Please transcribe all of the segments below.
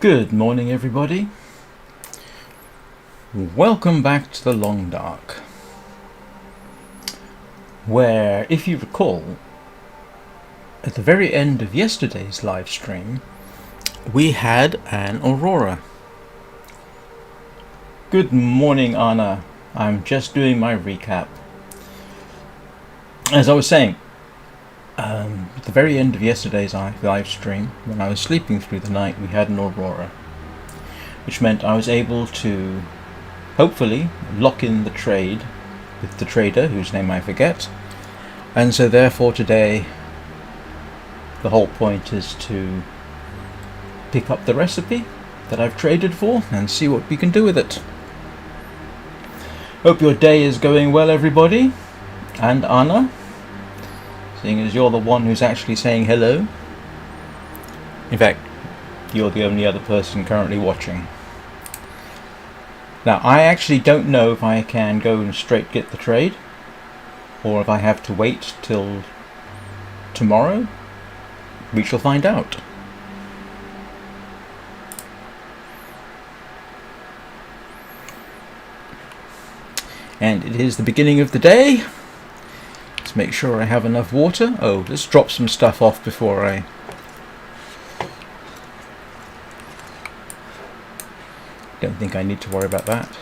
Good morning, everybody. Welcome back to the Long Dark, where, if you recall, at the very end of yesterday's live stream, we had an Aurora. Good morning, Anna. I'm just doing my recap. As I was saying, at the very end of yesterday's live stream, when I was sleeping through the night, we had an Aurora, which meant I was able to hopefully lock in the trade with the trader, whose name I forget, and so therefore today the whole point is to pick up the recipe that I've traded for and see what we can do with it. Hope your day is going well, everybody, and Anna, seeing as you're the one who's actually saying hello. In fact, you're the only other person currently watching. Now, I actually don't know if I can go and straight get the trade, or if I have to wait till tomorrow. We shall find out. And it is the beginning of the day. Let's make sure I have enough water. Oh, let's drop some stuff off before I... Don't think I need to worry about that.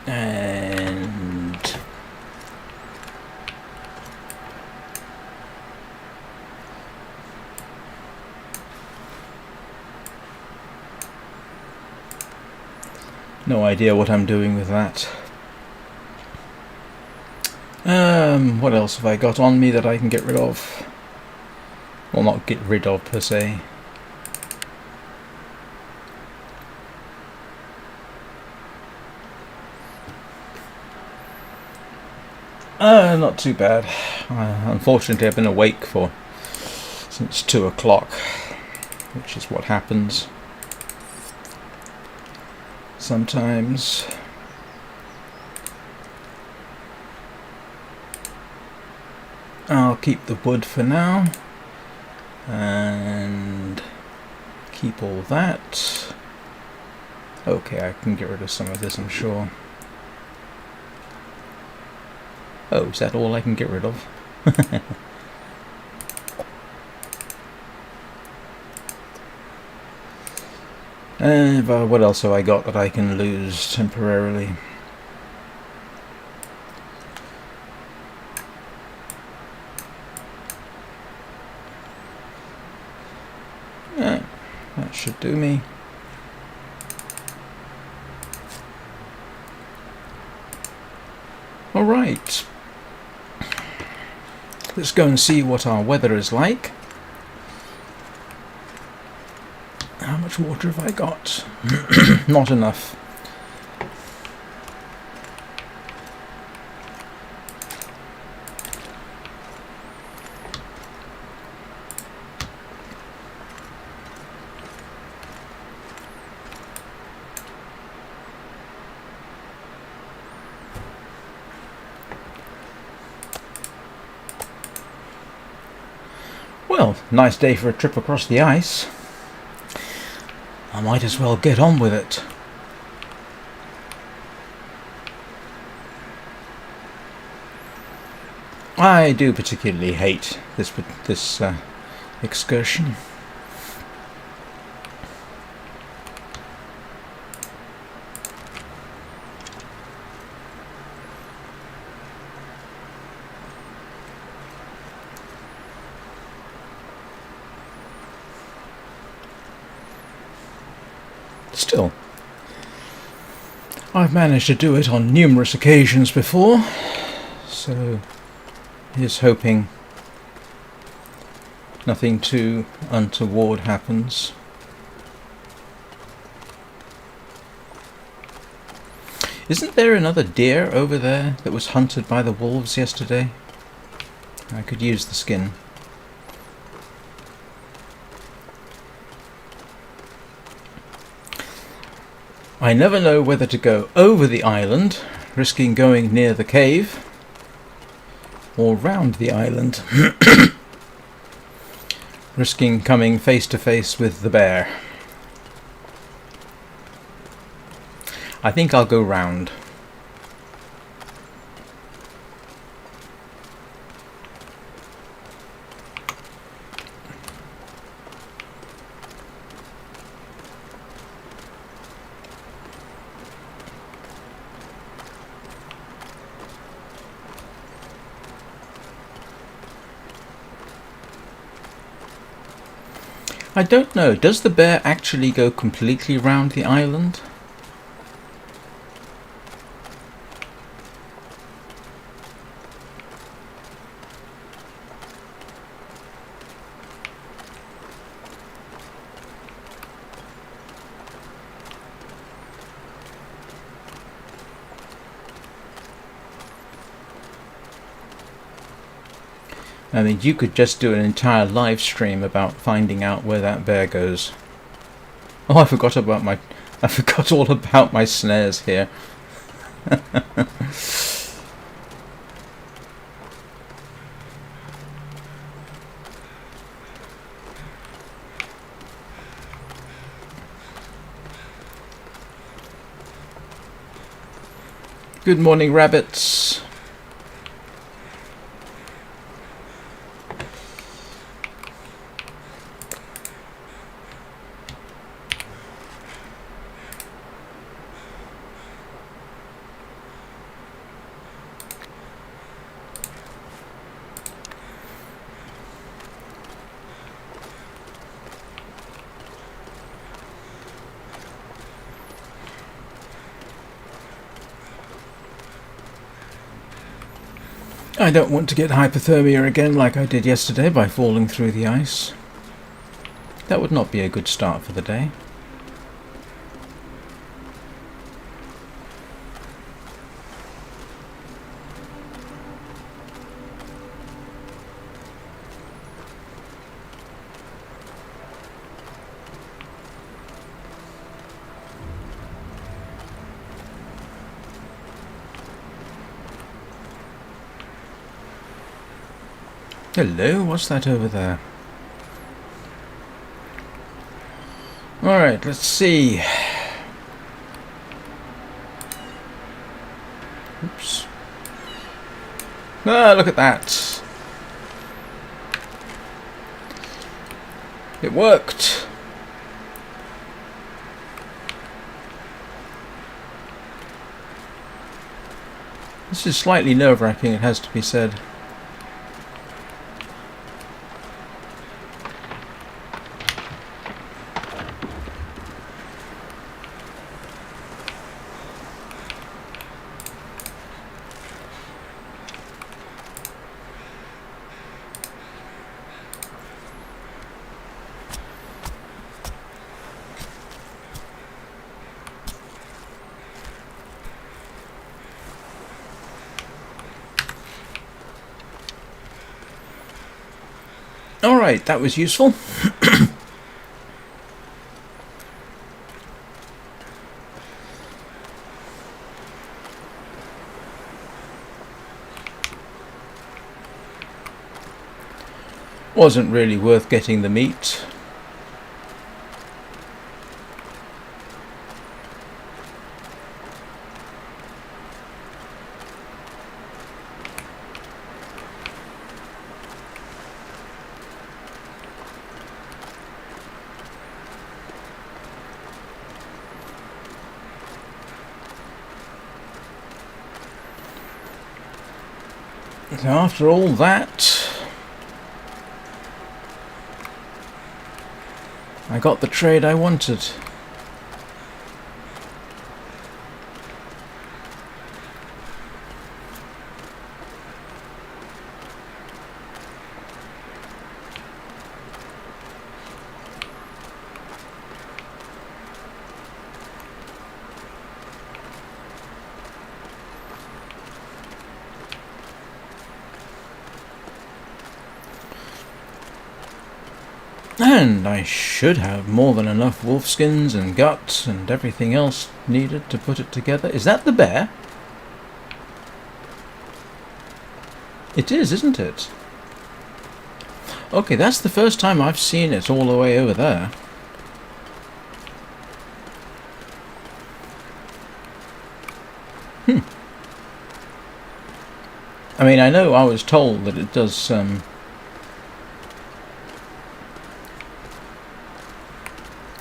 And no idea what I'm doing with that. What else have I got on me that I can get rid of? Well, not get rid of per se. Not too bad. Unfortunately, I've been awake since 2 o'clock, which is what happens sometimes. I'll keep the wood for now and keep all that. Okay, I can get rid of some of this, I'm sure. Oh, is that all I can get rid of? But what else have I got that I can lose temporarily? That should do me. Alright. Let's go and see what our weather is like. How much water have I got? Not enough. Well, nice day for a trip across the ice. I might as well get on with it. I do particularly hate this excursion. Still, I've managed to do it on numerous occasions before, so here's hoping nothing too untoward happens. Isn't there another deer over there that was hunted by the wolves yesterday? I could use the skin. I never know whether to go over the island risking going near the cave or round the island, risking coming face to face with the bear. I think I'll go round. I don't know, does the bear actually go completely round the island? I mean, you could just do an entire live stream about finding out where that bear goes. Oh, I forgot all about my snares here. Good morning, rabbits. I don't want to get hypothermia again like I did yesterday by falling through the ice. That would not be a good start for the day. Hello, what's that over there? Alright, let's see. Oops. Ah, look at that. It worked. This is slightly nerve-wracking, it has to be said. Alright, that was useful. Wasn't really worth getting the meat. So after all that, I got the trade I wanted. And I should have more than enough wolf skins and guts and everything else needed to put it together. Is that the bear? It is, isn't it? Okay, that's the first time I've seen it all the way over there. I mean, I know I was told that it does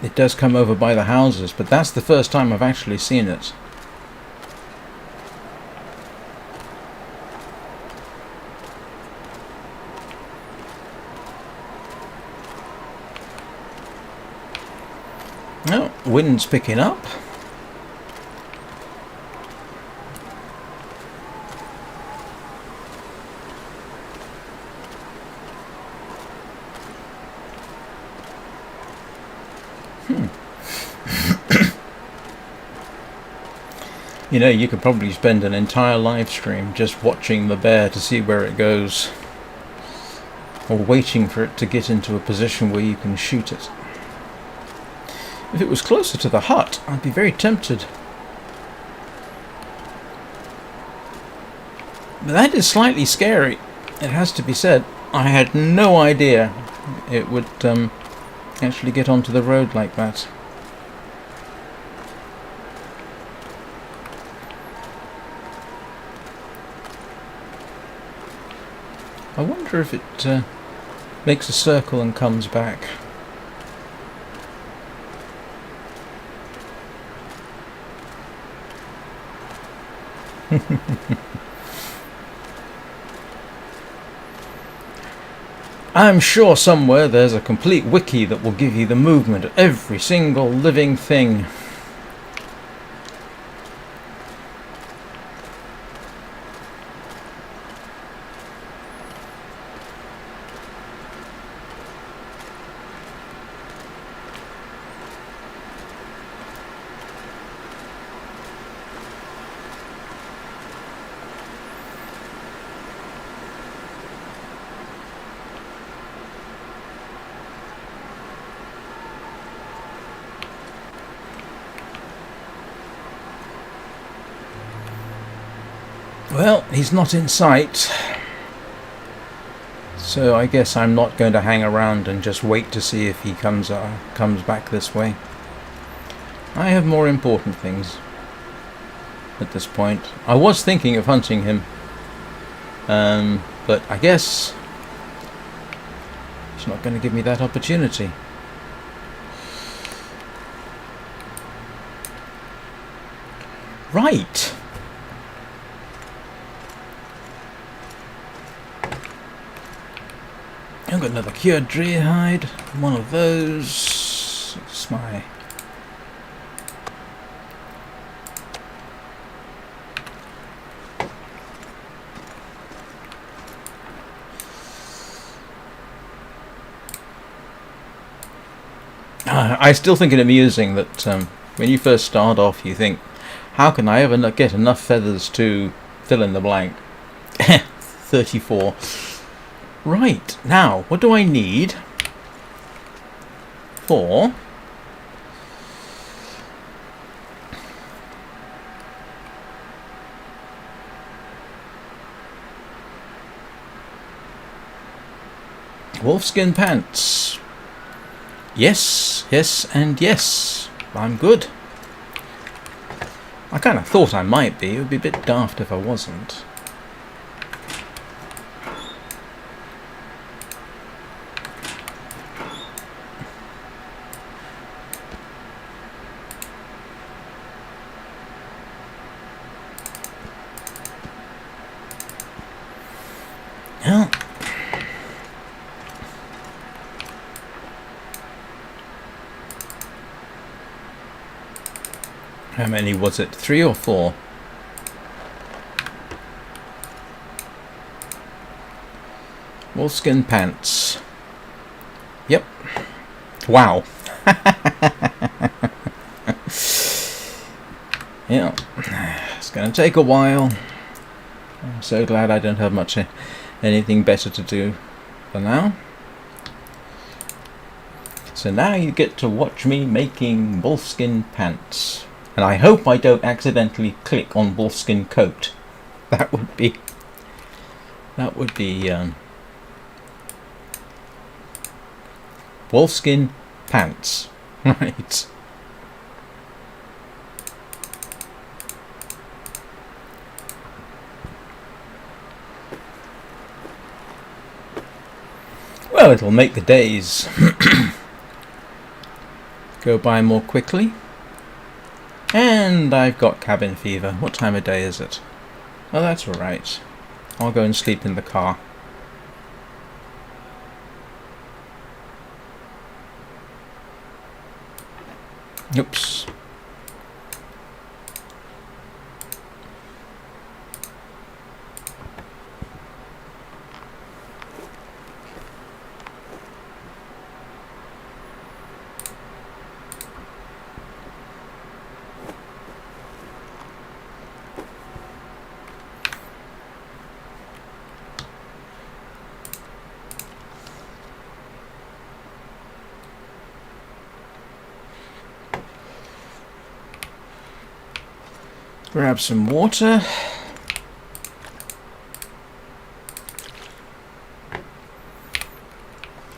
it does come over by the houses, but that's the first time I've actually seen it. Oh, wind's picking up. You know, you could probably spend an entire live stream just watching the bear to see where it goes, or waiting for it to get into a position where you can shoot it. If it was closer to the hut, I'd be very tempted. But that is slightly scary, it has to be said. I had no idea it would actually get onto the road like that. I wonder if it makes a circle and comes back. I'm sure somewhere there's a complete wiki that will give you the movement of every single living thing. Well, he's not in sight, so I guess I'm not going to hang around and just wait to see if he comes back this way. I have more important things at this point. I was thinking of hunting him, but I guess he's not going to give me that opportunity. Right. I've got another cured deer hide, one of those. It's my I still think it amusing that when you first start off you think, how can I ever get enough feathers to fill in the blank? 34. Right, now, what do I need for wolfskin pants? Yes, yes, and yes. I'm good. I kind of thought I might be. It would be a bit daft if I wasn't. Well, how many was it? 3 or 4? Wolfskin pants. Yep. Wow. Yeah. It's going to take a while. I'm so glad I don't have anything better to do for now. So now you get to watch me making wolfskin pants. And I hope I don't accidentally click on wolfskin coat. That would be That would be wolfskin pants. Right. Well, it'll make the days go by more quickly. And I've got cabin fever. What time of day is it? Oh, that's alright. I'll go and sleep in the car. Oops. Grab some water.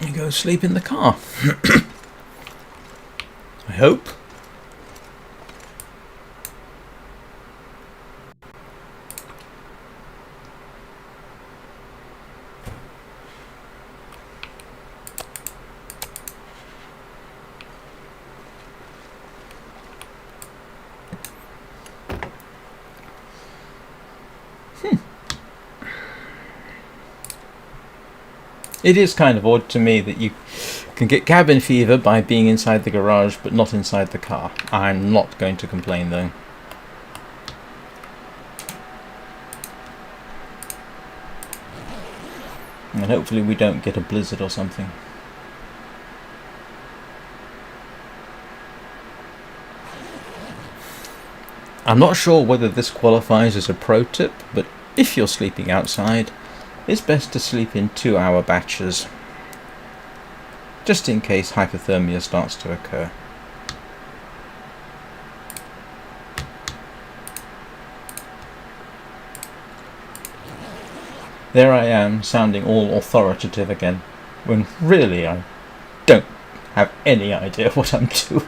And go sleep in the car. I hope. It is kind of odd to me that you can get cabin fever by being inside the garage but not inside the car. I'm not going to complain though. And hopefully we don't get a blizzard or something. I'm not sure whether this qualifies as a pro tip, but if you're sleeping outside, it's best to sleep in 2-hour batches, just in case hypothermia starts to occur. There I am, sounding all authoritative again, when really I don't have any idea what I'm doing.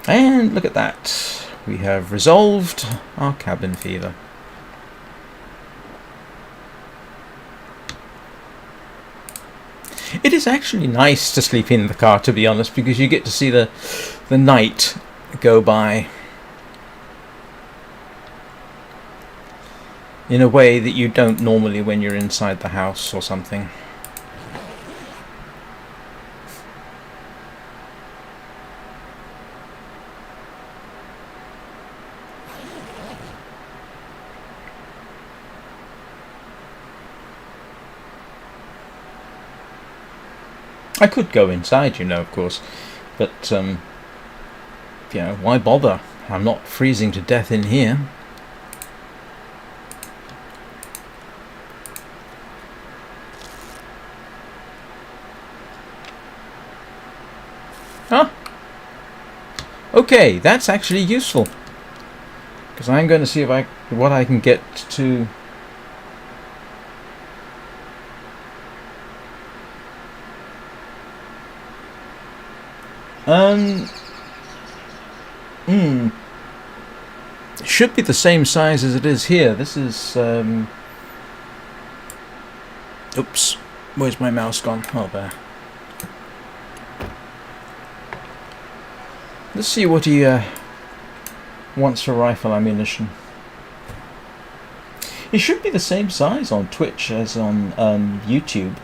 And look at that, we have resolved our cabin fever. It is actually nice to sleep in the car, to be honest, because you get to see the night go by in a way that you don't normally when you're inside the house or something. I could go inside, you know, of course, but, you know, why bother? I'm not freezing to death in here. Huh? Okay, that's actually useful, because I'm going to see if what I can get to. It should be the same size as it is here. This is, oops, where's my mouse gone? Oh, there. Let's see what he wants for rifle ammunition. It should be the same size on Twitch as on YouTube.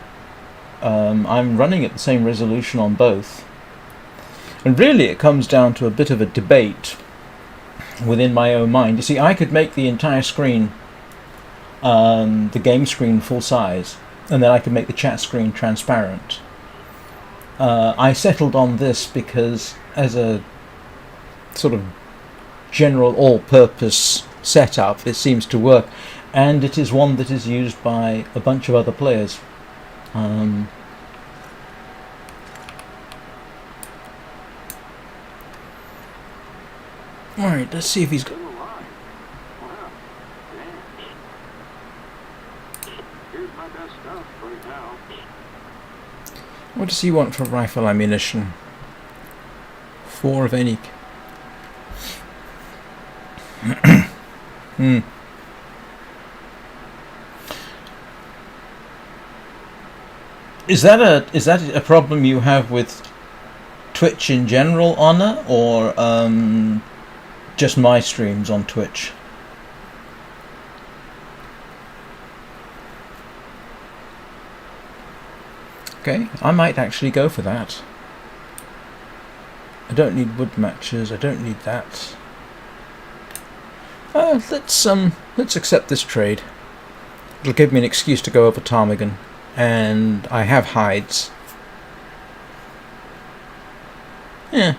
I'm running at the same resolution on both. And really it comes down to a bit of a debate within my own mind. You see, I could make the entire screen, the game screen, full size, and then I could make the chat screen transparent. I settled on this because as a sort of general all-purpose setup it seems to work, and it is one that is used by a bunch of other players. Alright, let's see if he's got... What does he want for rifle ammunition? 4 of any. Is that a problem you have with Twitch in general, Honor, or just my streams on Twitch? Okay, I might actually go for that. I don't need wood matches. I don't need that. Let's accept this trade. It'll give me an excuse to go over ptarmigan, and I have hides. Yeah.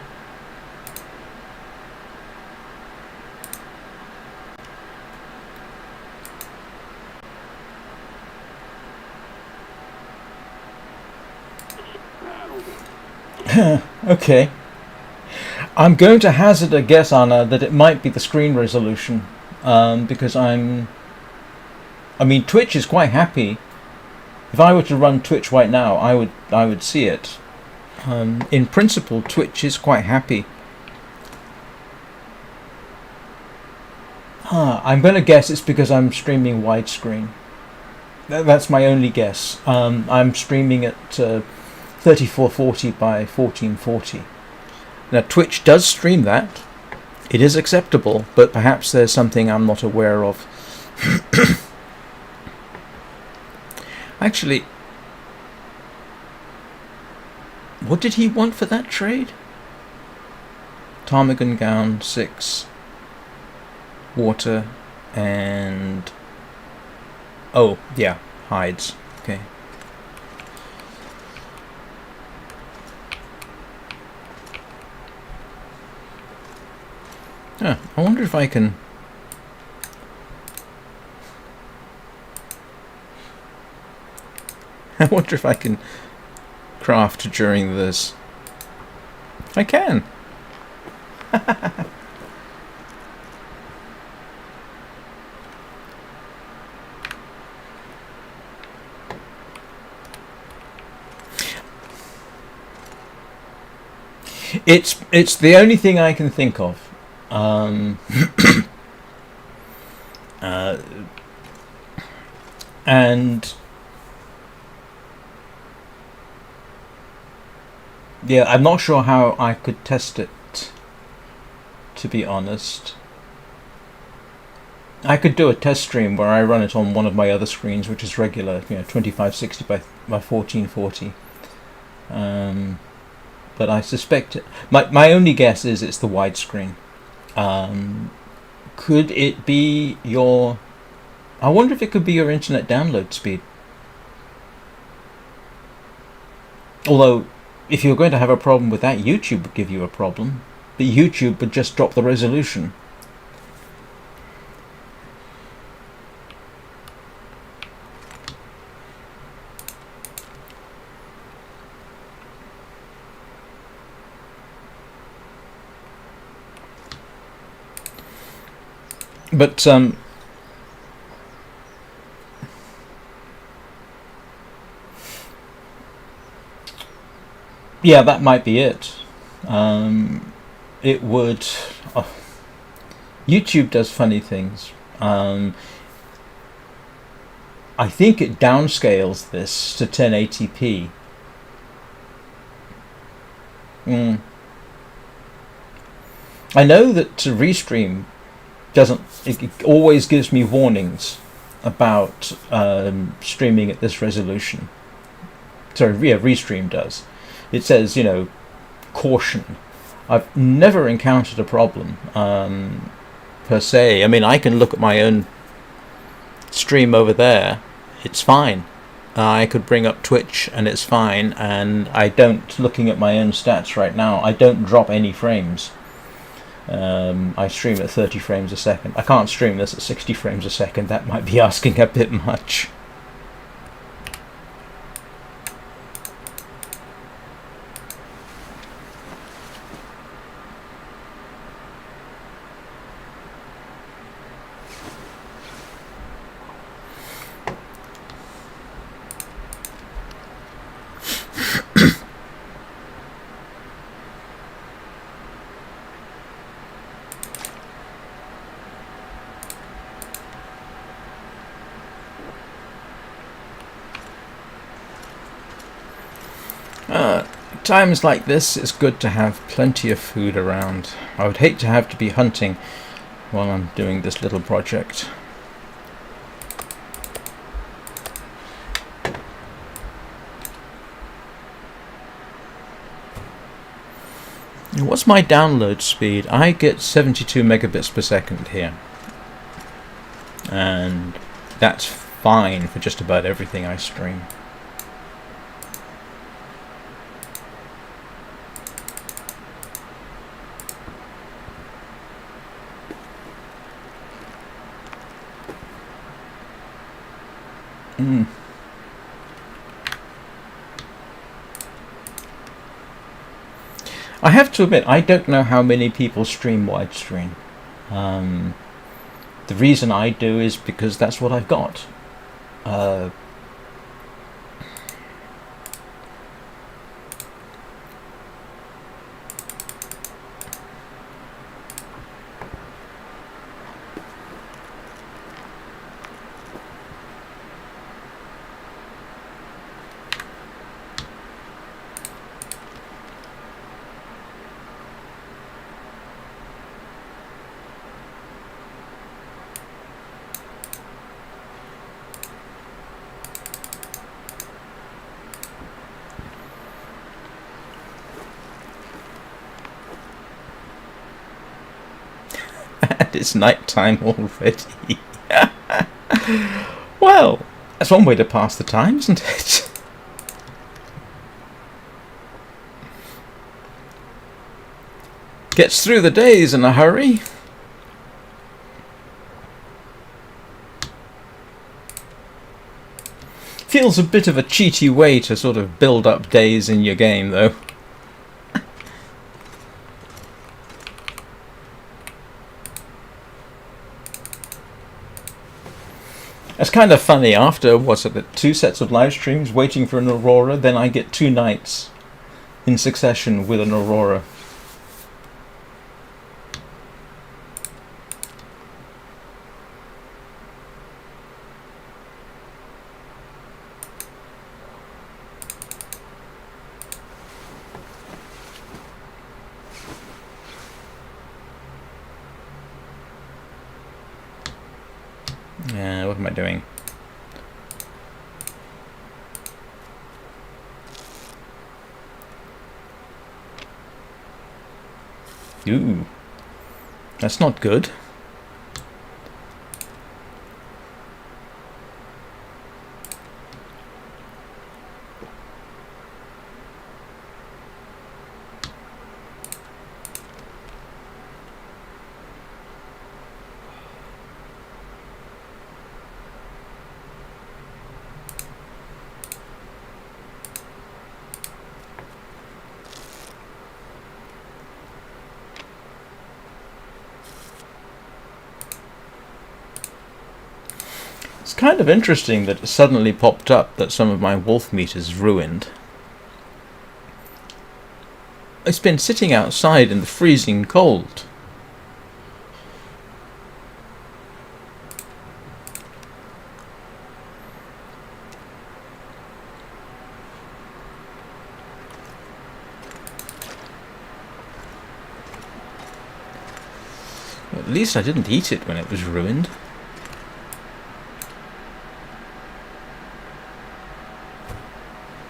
Okay. I'm going to hazard a guess, Anna, that it might be the screen resolution, because I mean, Twitch is quite happy. If I were to run Twitch right now, I would see it. In principle, Twitch is quite happy. I'm going to guess it's because I'm streaming widescreen. That's my only guess. I'm streaming at 3440 by 1440. Now, Twitch does stream that. It is acceptable, but perhaps there's something I'm not aware of. Actually, what did he want for that trade? Ptarmigan gown 6, water, and oh yeah, hides. Okay. I wonder if I can. I wonder if I can craft during this. I can. It's the only thing I can think of. And yeah, I'm not sure how I could test it, to be honest. I could do a test stream where I run it on one of my other screens, which is regular, 2560 by 1440. But I suspect my only guess is it's the widescreen. Could it be your? I wonder if it could be your internet download speed. Although, if you're going to have a problem with that, YouTube would give you a problem. But YouTube would just drop the resolution. But yeah, that might be it. It would. YouTube does funny things. I think it downscales this to 1080p. I know that to restream doesn't. It always gives me warnings about streaming at this resolution. Sorry, yeah, restream does. It says, caution. I've never encountered a problem per se. I mean, I can look at my own stream over there. It's fine. I could bring up Twitch and it's fine. And I don't, looking at my own stats right now, I don't drop any frames. I stream at 30 frames a second. I can't stream this at 60 frames a second. That might be asking a bit much. times like this, it's good to have plenty of food around. I would hate to have to be hunting while I'm doing this little project. What's my download speed? I get 72 megabits per second here. And that's fine for just about everything I stream. I have to admit, I don't know how many people stream widescreen. The reason I do is because that's what I've got. It's night time already. Well, that's one way to pass the time, isn't it? Gets through the days in a hurry. Feels a bit of a cheaty way to sort of build up days in your game, though. It's kind of funny, after, what's it, 2 sets of live streams waiting for an Aurora, then I get 2 nights in succession with an Aurora. What am I doing? Ooh, that's not good. It's kind of interesting that it suddenly popped up that some of my wolf meat is ruined. It's been sitting outside in the freezing cold. At least I didn't eat it when it was ruined.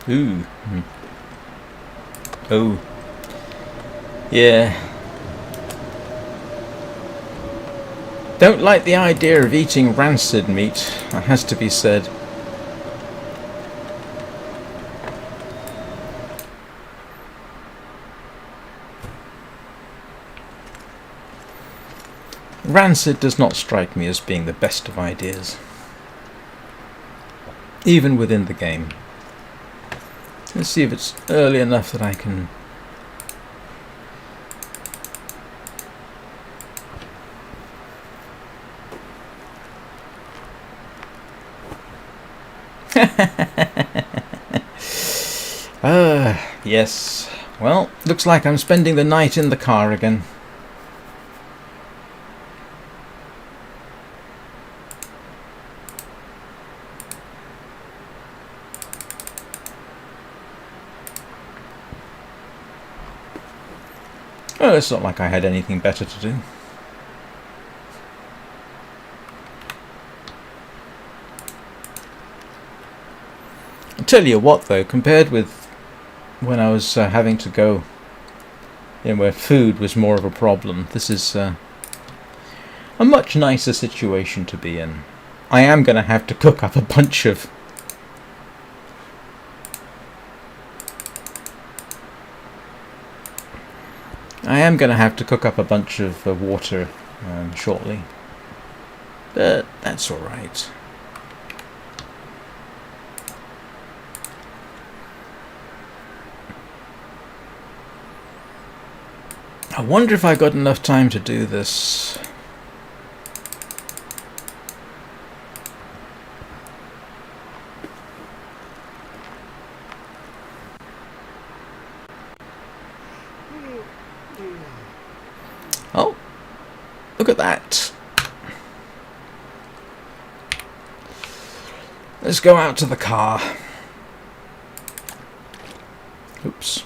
Ooh. Oh. Yeah. Don't like the idea of eating rancid meat, that has to be said. Rancid does not strike me as being the best of ideas, even within the game. Let's see if it's early enough that I can... Yes. Well, looks like I'm spending the night in the car again. Well, it's not like I had anything better to do. I'll tell you what, though, compared with when I was having to go, where food was more of a problem, this is a much nicer situation to be in. I am going to have to cook up a bunch of water shortly, but that's all right. I wonder if I got enough time to do this. Oh, look at that. Let's go out to the car. Oops.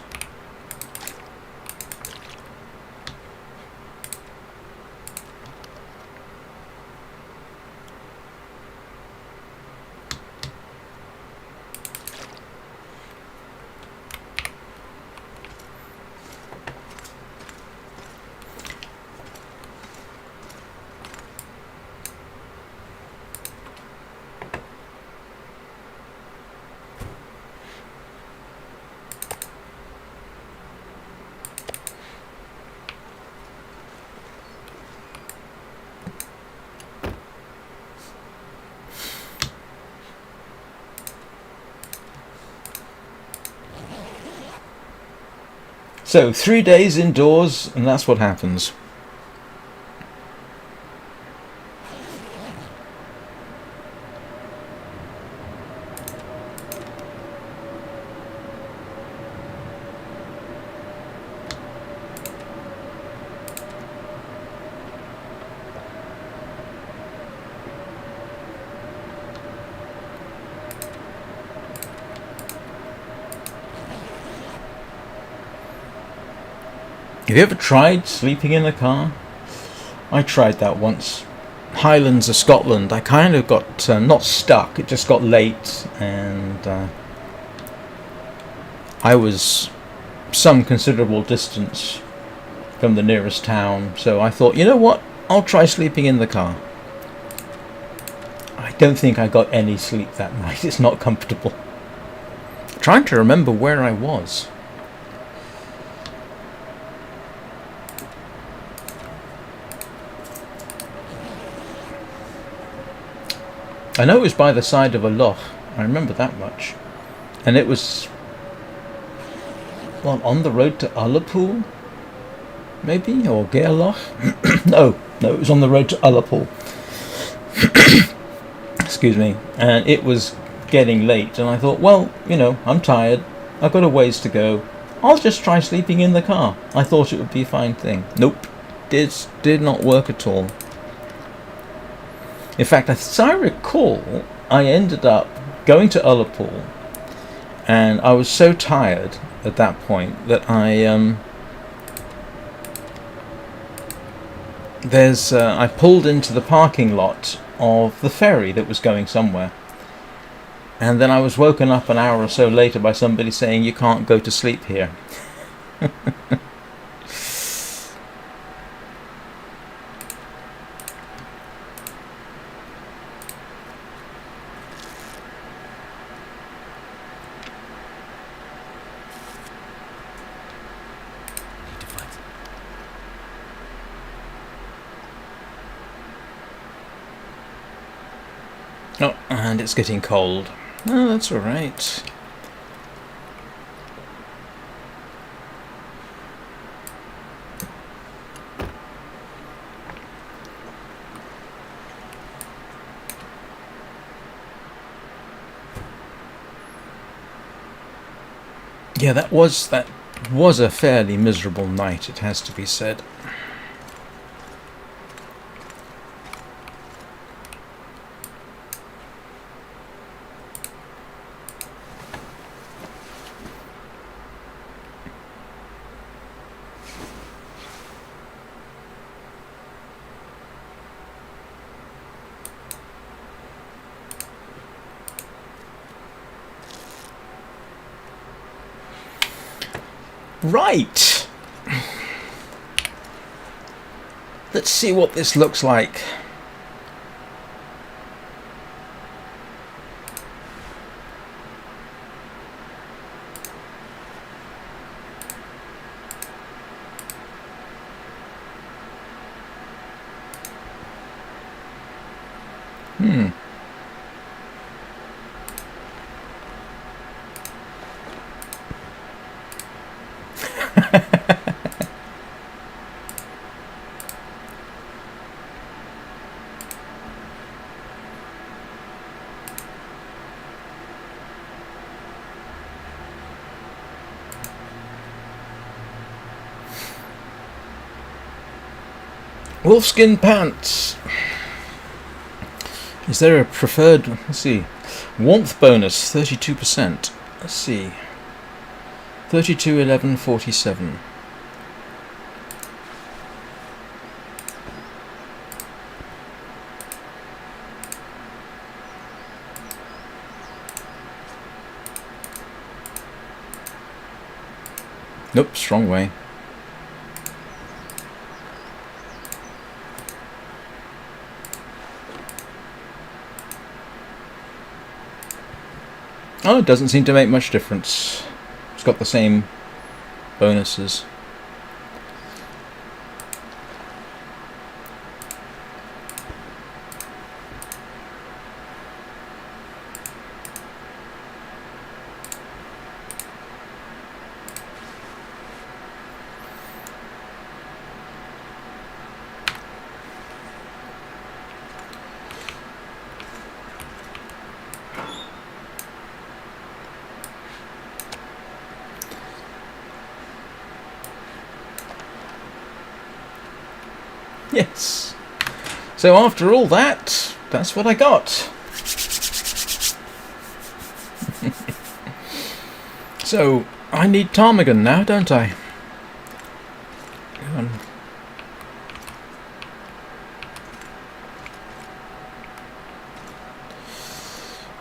So 3 days indoors, and that's what happens. Have you ever tried sleeping in a car? I tried that once. Highlands of Scotland. I kind of got not stuck, it just got late, and I was some considerable distance from the nearest town, so I thought, you know what, I'll try sleeping in the car. I don't think I got any sleep that night. It's not comfortable. I'm trying to remember where I was. I know it was by the side of a loch. I remember that much. And it was, well, on the road to Ullapool, maybe, or Gairloch. no, it was on the road to Ullapool. Excuse me. And it was getting late, and I thought, well, I'm tired. I've got a ways to go. I'll just try sleeping in the car. I thought it would be a fine thing. Nope, did not work at all. In fact, as I recall, I ended up going to Ullapool, and I was so tired at that point that I pulled into the parking lot of the ferry that was going somewhere, and then I was woken up an hour or so later by somebody saying, "You can't go to sleep here." Oh, and it's getting cold. Oh, that's all right. Yeah, that was a fairly miserable night, it has to be said. Right. Let's see what this looks like. Wolfskin pants. Is there a preferred? Let's see. Warmth bonus 32%. Let's see. 32, 11, 47. Nope, strong way. Oh, it doesn't seem to make much difference. It's got the same bonuses. Yes. So after all that, that's what I got. So I need ptarmigan now, don't I? Go on.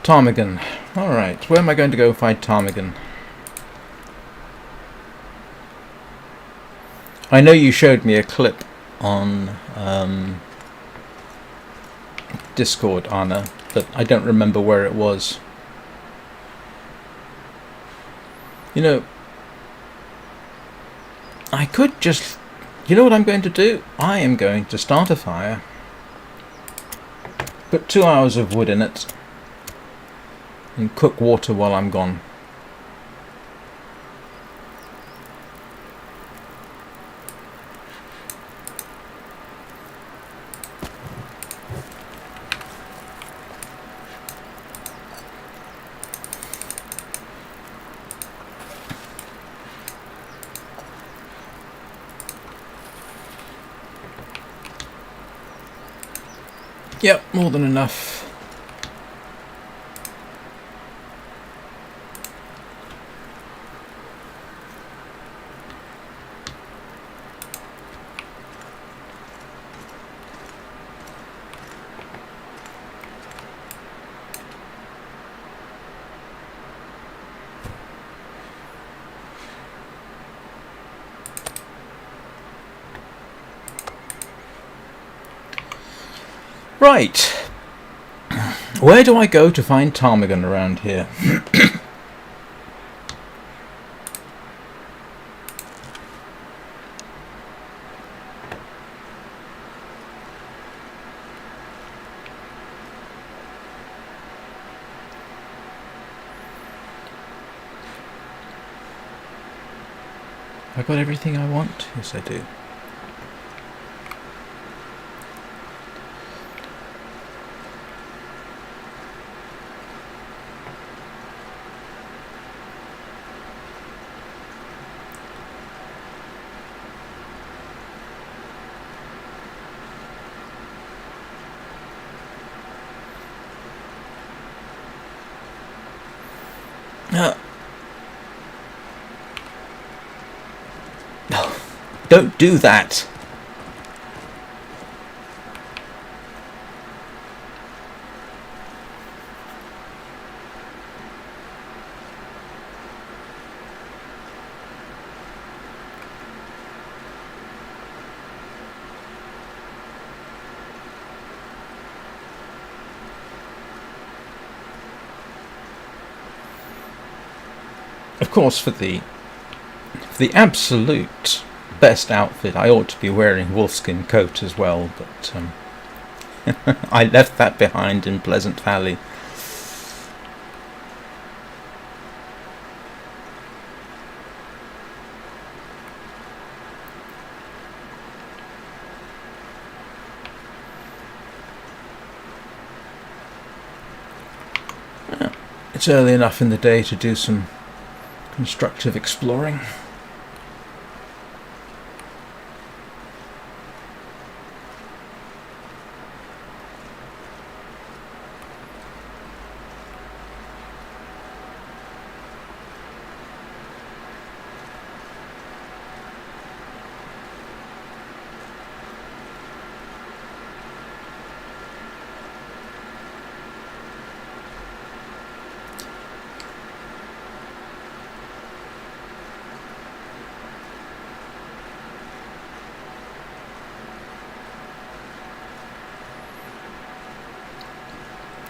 Ptarmigan. Alright, where am I going to go find ptarmigan? I know you showed me a clip on Discord, Anna, but I don't remember where it was. You know, I could just... You know what I'm going to do? I am going to start a fire, put 2 hours of wood in it, and cook water while I'm gone. Yep, more than enough. Right. Where do I go to find ptarmigan around here? Have I got everything I want? Yes, I do. No, don't do that. Of course, for the absolute best outfit, I ought to be wearing wolfskin coat as well, but I left that behind in Pleasant Valley. It's early enough in the day to do some constructive exploring.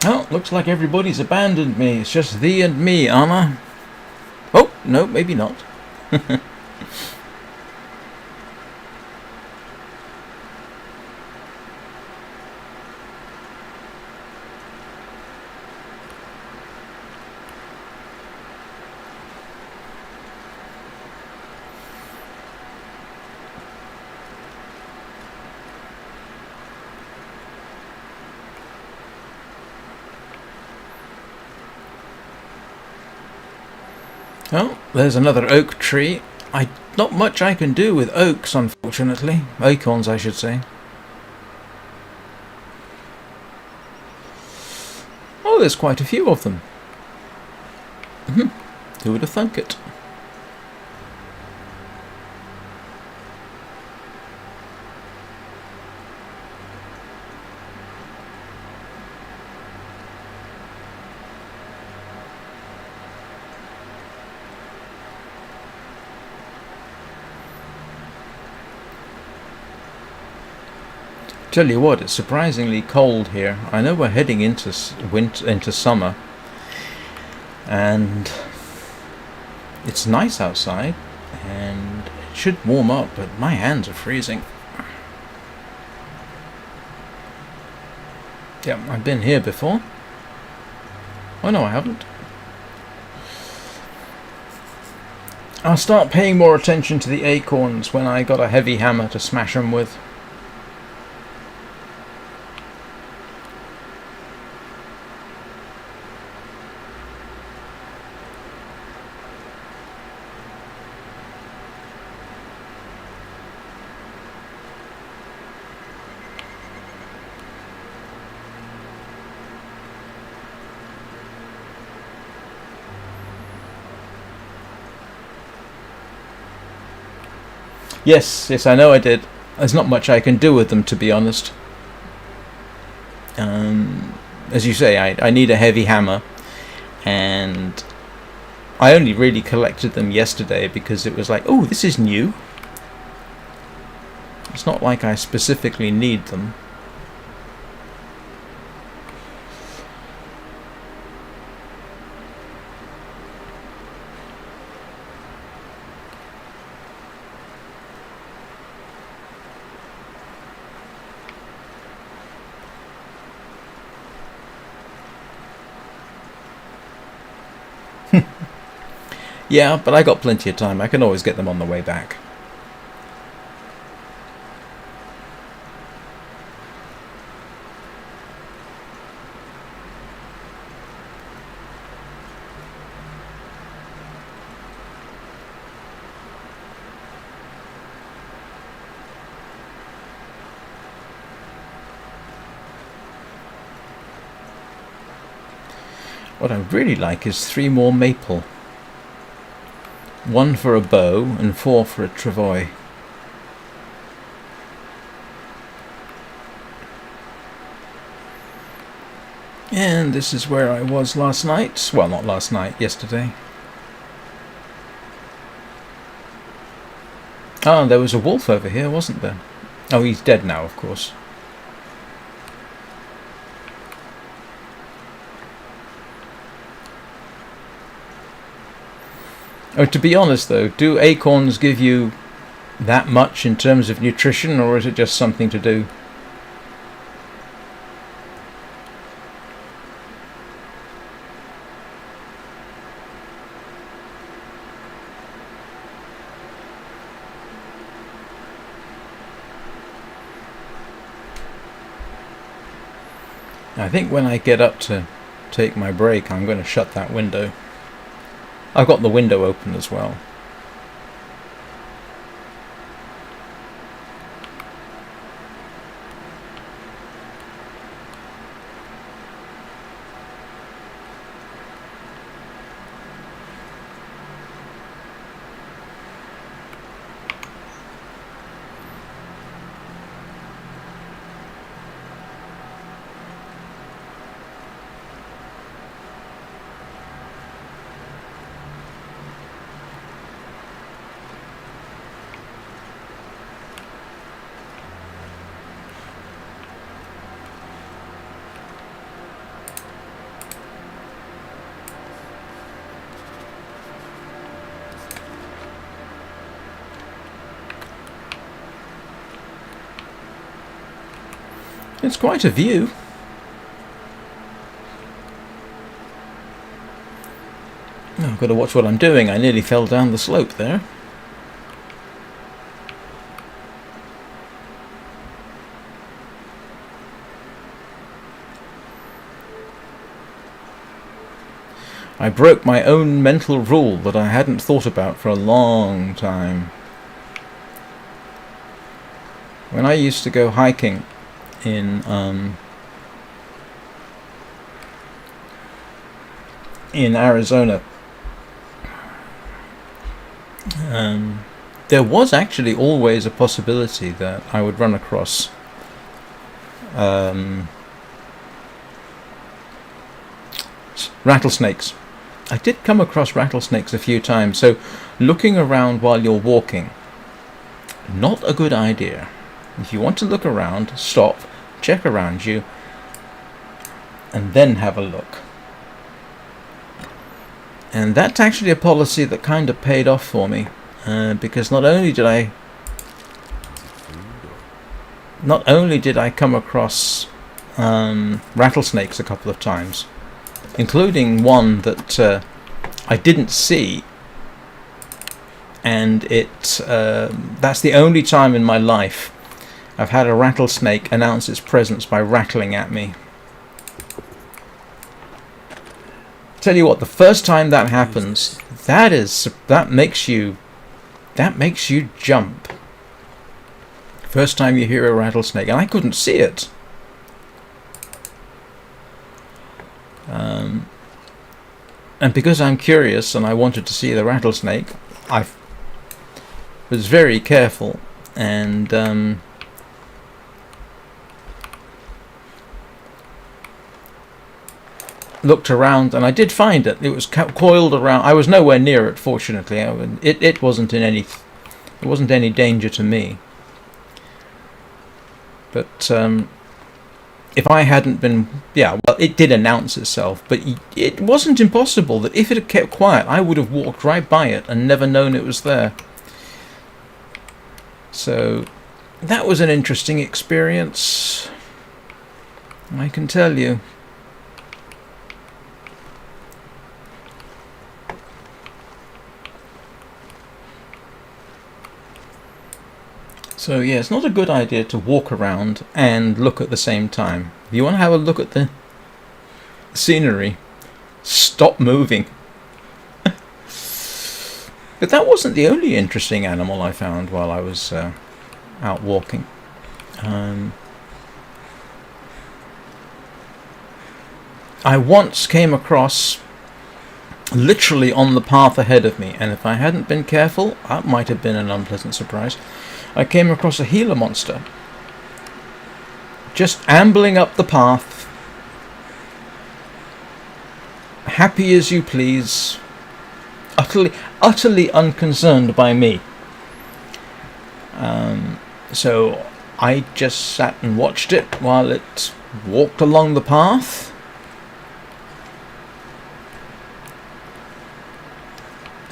Oh, looks like everybody's abandoned me. It's just thee and me, Anna. Oh, no, maybe not. Oh, there's another oak tree. Not much I can do with oaks, unfortunately. Acorns, I should say. Oh, there's quite a few of them. Who would have thunk it? Tell you what, it's surprisingly cold here. I know we're heading into into summer, and it's nice outside, and it should warm up, but my hands are freezing. Yeah, I've been here before. Oh no, I haven't. I'll start paying more attention to the acorns when I got a heavy hammer to smash them with. Yes, I know I did. There's not much I can do with them, to be honest. As you say, I need a heavy hammer, and I only really collected them yesterday because it was like, oh, this is new. It's not like I specifically need them. Yeah, but I got plenty of time. I can always get them on the way back. What I really like is 3 more maple. 1 for a bow and 4 for a travois. And this is where I was last night. Well, not last night, yesterday. Ah, there was a wolf over here, wasn't there? Oh, he's dead now, of course. To be honest though, do acorns give you that much in terms of nutrition, or is it just something to do? I think when I get up to take my break, I'm going to shut that window. I've got the window open as well. It's quite a view. Oh, I've got to watch what I'm doing. I nearly fell down the slope there. I broke my own mental rule that I hadn't thought about for a long time. When I used to go hiking in Arizona, there was actually always a possibility that I would run across rattlesnakes. I did come across rattlesnakes a few times, so looking around while you're walking, not a good idea. If you want to look around, stop, check around you, and then have a look. And that's actually a policy that kind of paid off for me, because not only did I come across rattlesnakes a couple of times, including one that I didn't see, and that's the only time in my life I've had a rattlesnake announce its presence by rattling at me. Tell you what, the first time that happens, that makes you jump. First time you hear a rattlesnake, and I couldn't see it. And because I'm curious and I wanted to see the rattlesnake, I was very careful and looked around, and I did find it. It was coiled around. I was nowhere near it, fortunately. It wasn't any danger to me. But if I hadn't been, well, it did announce itself, but it wasn't impossible that if it had kept quiet, I would have walked right by it and never known it was there. So that was an interesting experience, I can tell you. So yeah, it's not a good idea to walk around and look at the same time. If you want to have a look at the scenery, stop moving. But that wasn't the only interesting animal I found while I was out walking. I once came across, literally on the path ahead of me, and if I hadn't been careful, that might have been an unpleasant surprise. I came across a Gila monster, just ambling up the path, happy as you please, utterly unconcerned by me. So I just sat and watched it while it walked along the path,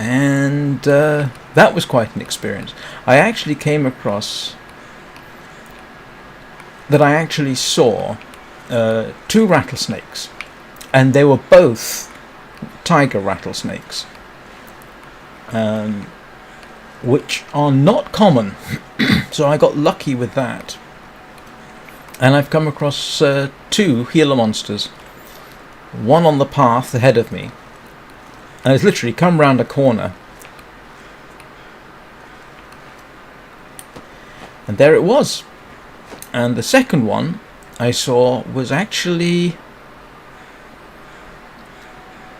and that was quite an experience. I actually came across that I actually saw 2 rattlesnakes, and they were both tiger rattlesnakes, which are not common. So I got lucky with that. And I've come across 2 Gila monsters, one on the path ahead of me, and it's literally come round a corner, and there it was. And the second one I saw was actually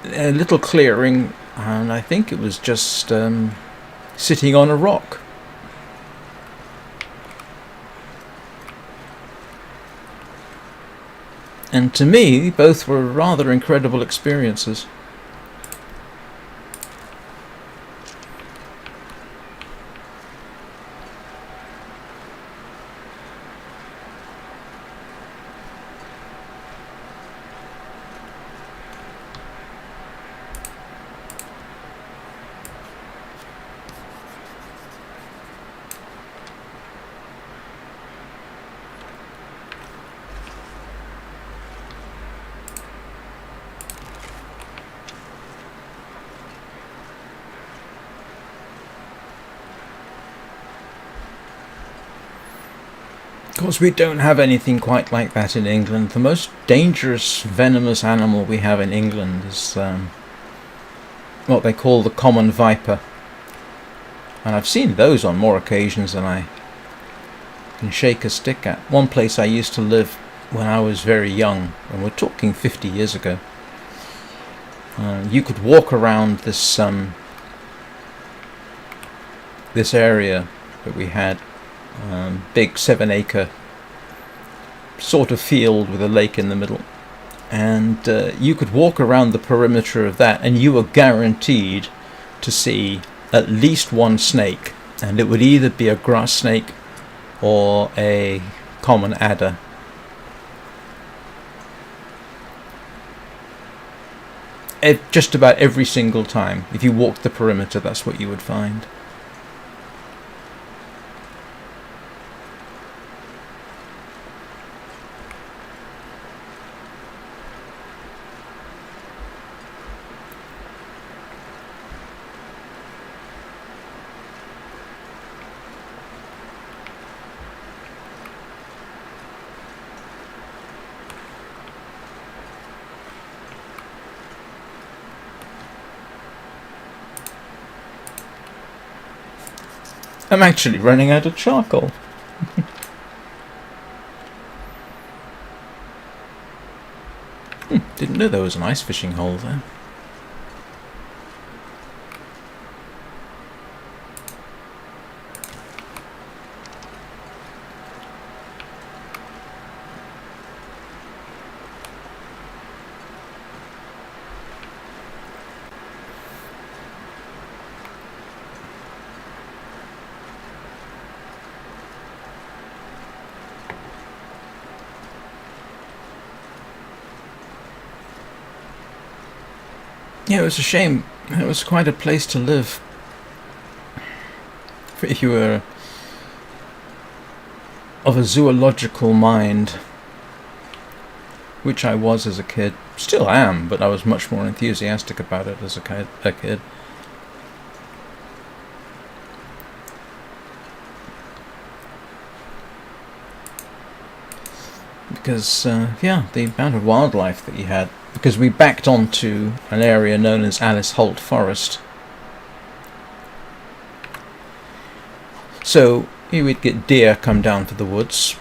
a little clearing, and I think it was just sitting on a rock. And to me, both were rather incredible experiences. Of course, we don't have anything quite like that in England. The most dangerous, venomous animal we have in England is what they call the common viper. And I've seen those on more occasions than I can shake a stick at. One place I used to live when I was very young, and we're talking 50 years ago, you could walk around this this area that we had. Big 7-acre sort of field with a lake in the middle, and you could walk around the perimeter of that, and you were guaranteed to see at least one snake, and it would either be a grass snake or a common adder. Just about every single time, if you walked the perimeter, that's what you would find. I'm actually running out of charcoal. Didn't know there was an ice fishing hole there. Yeah, it was a shame. It was quite a place to live. If you were of a zoological mind, which I was as a kid. Still am, but I was much more enthusiastic about it as a kid. Because, yeah, the amount of wildlife that you had. Because we backed onto an area known as Alice Holt Forest. So you would get deer come down to the woods.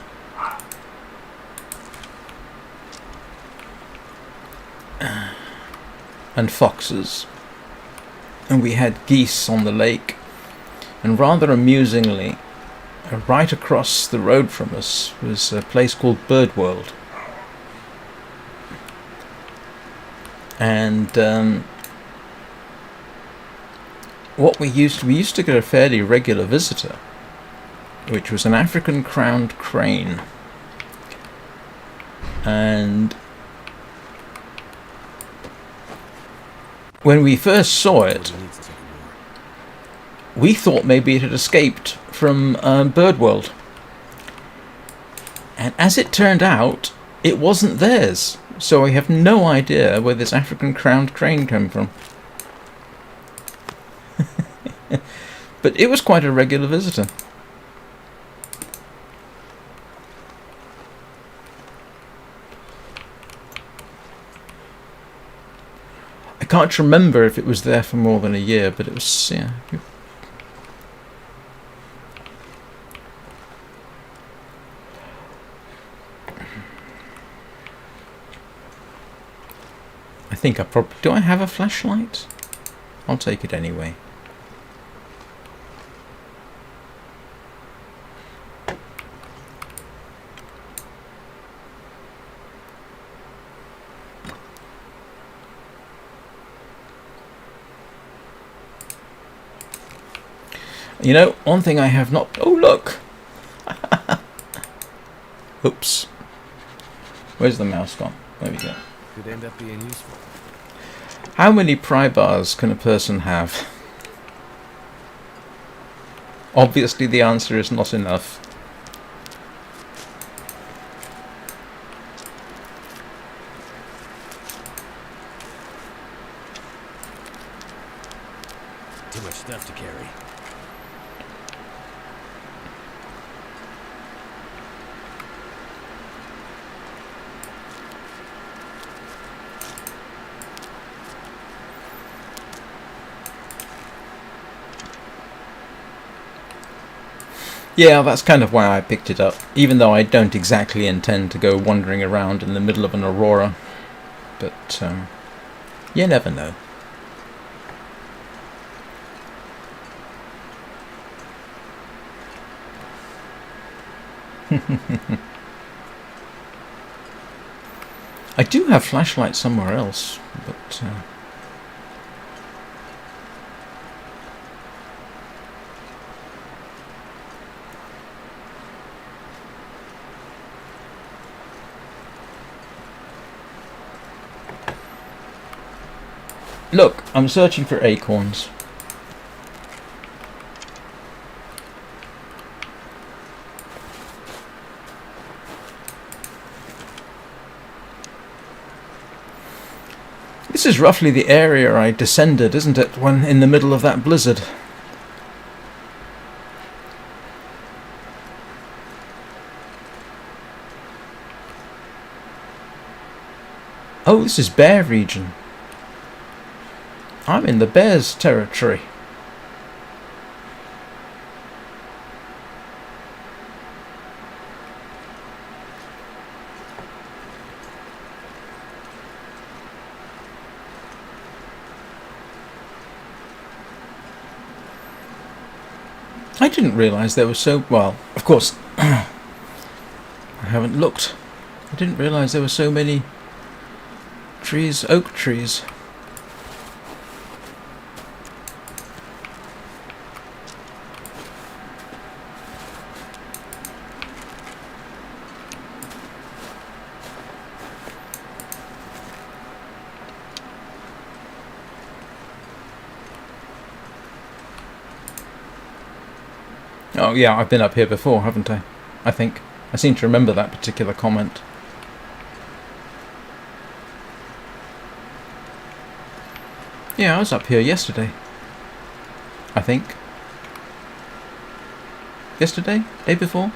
And foxes. And we had geese on the lake. And rather amusingly, right across the road from us was a place called Bird World. And what we used to get a fairly regular visitor, which was an African crowned crane. And when we first saw it, we thought maybe it had escaped from Bird World. And as it turned out, it wasn't theirs. So I have no idea where this African crowned crane came from. But it was quite a regular visitor. I can't remember if it was there for more than a year, but it was, yeah. I think I probably... Do I have a flashlight? I'll take it anyway. You know, one thing I have not... Oh, look! Oops. Where's the mouse gone? There we go. Could end up being useful. How many pry bars can a person have? Obviously the answer is not enough. Too much stuff to carry. Yeah, that's kind of why I picked it up, even though I don't exactly intend to go wandering around in the middle of an Aurora. But, you never know. I do have flashlights somewhere else, but... Look, I'm searching for acorns. This is roughly the area I descended, isn't it, when in the middle of that blizzard? Oh, this is bear region. I'm in the bears territory. I didn't realise there was so... Well, of course, I haven't looked. I didn't realise there were so many trees, oak trees. Oh yeah, I've been up here before, haven't I? I think. I seem to remember that particular comment. Yeah, I was up here yesterday. I think. Yesterday? Day before?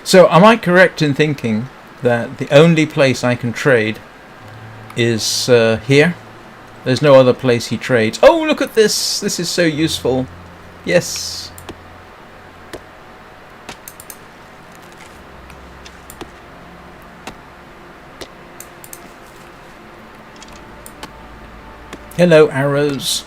So, am I correct in thinking that the only place I can trade is here? There's no other place he trades. Oh, look at this! This is so useful. Yes. Hello, arrows.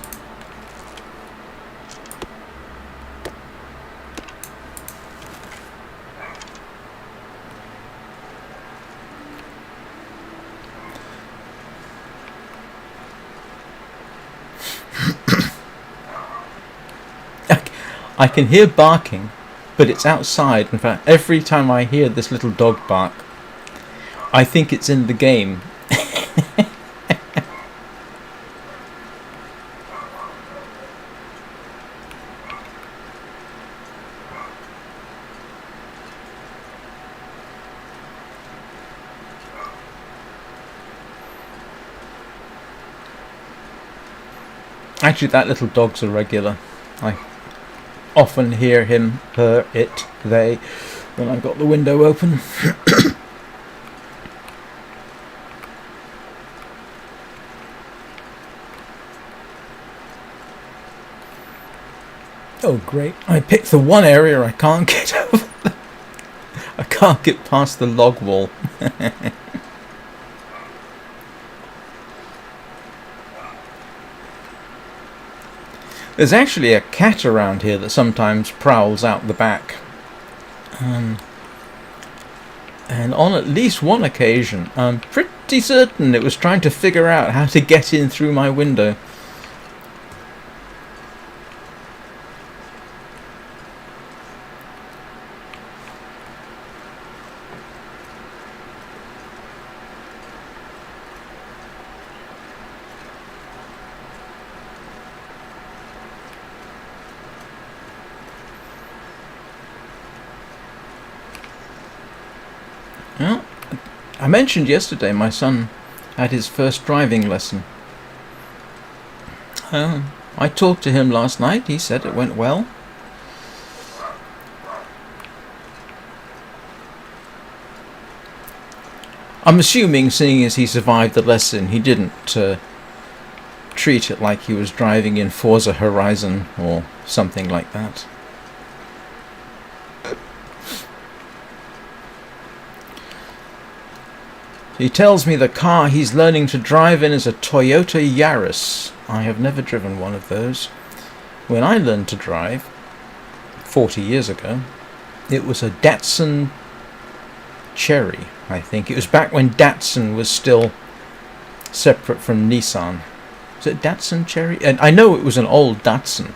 I can hear barking, but it's outside. In fact, every time I hear this little dog bark, I think it's in the game. Actually, that little dog's a regular. I often hear him, her, it, they, when I've got the window open. Oh great, I picked the one area I can't get over. I can't get past the log wall. There's actually a cat around here that sometimes prowls out the back. And on at least one occasion, I'm pretty certain it was trying to figure out how to get in through my window. Well, I mentioned yesterday my son had his first driving lesson. I talked to him last night. He said it went well. I'm assuming, seeing as he survived the lesson, he didn't treat it like he was driving in Forza Horizon or something like that. He tells me the car he's learning to drive in is a Toyota Yaris. I have never driven one of those. When I learned to drive, 40 years ago, it was a Datsun Cherry, I think. It was back when Datsun was still separate from Nissan. Was it Datsun Cherry? And I know it was an old Datsun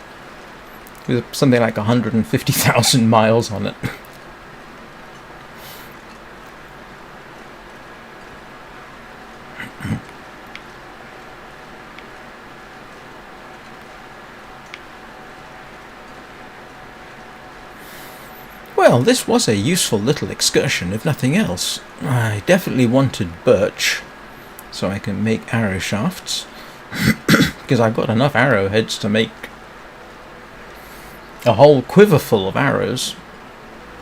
with something like 150,000 miles on it. Well, this was a useful little excursion, if nothing else. I definitely wanted birch, so I can make arrow shafts, because I've got enough arrowheads to make a whole quiver full of arrows.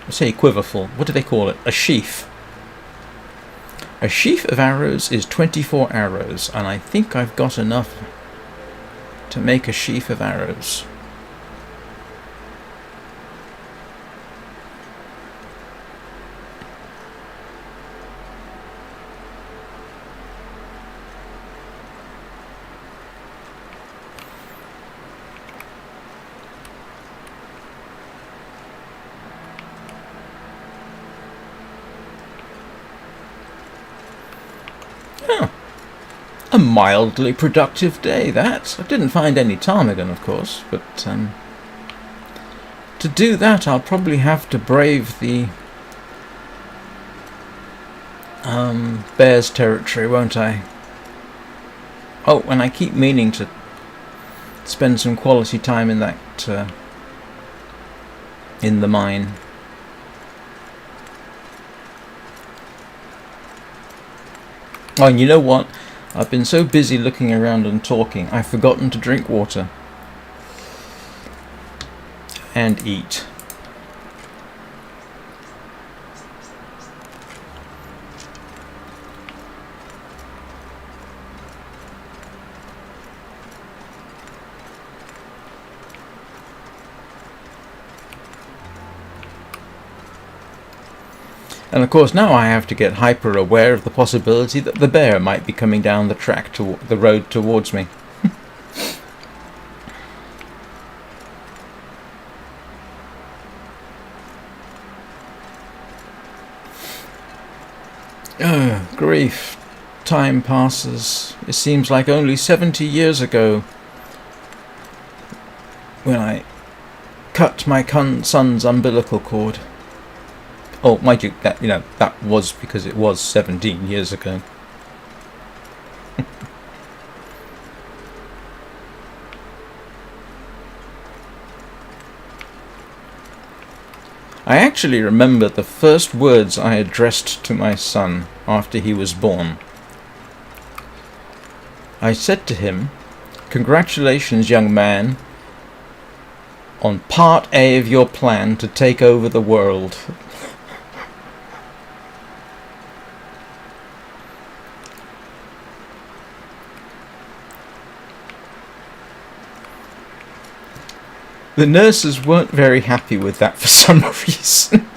I say quiver full, what do they call it? A sheaf. A sheaf of arrows is 24 arrows, and I think I've got enough to make a sheaf of arrows. A mildly productive day, that. I didn't find any ptarmigan, of course, but to do that I'll probably have to brave the bear's territory, won't I? Oh, and I keep meaning to spend some quality time in that in the mine. Oh, and you know what? I've been so busy looking around and talking, I've forgotten to drink water. And eat. And of course now I have to get hyper aware of the possibility that the bear might be coming down the track to the road towards me. Oh, grief. Time passes. It seems like only 70 years ago when I cut my son's umbilical cord. Oh, mind you, that was because it was 17 years ago. I actually remember the first words I addressed to my son after he was born. I said to him, "Congratulations, young man, on part A of your plan to take over the world." The nurses weren't very happy with that for some reason.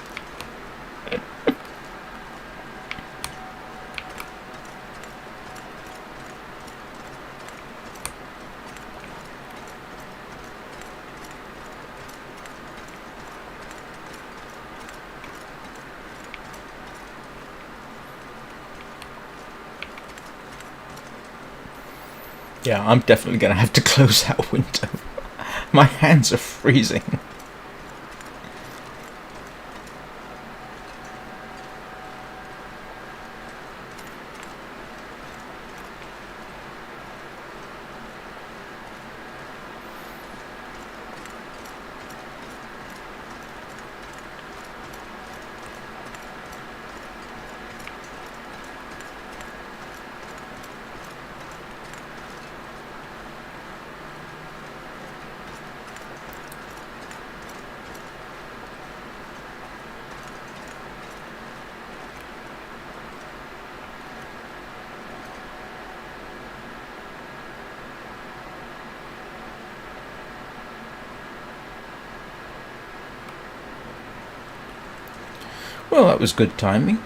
Yeah, I'm definitely going to have to close that window. My hands are freezing. Well, that was good timing.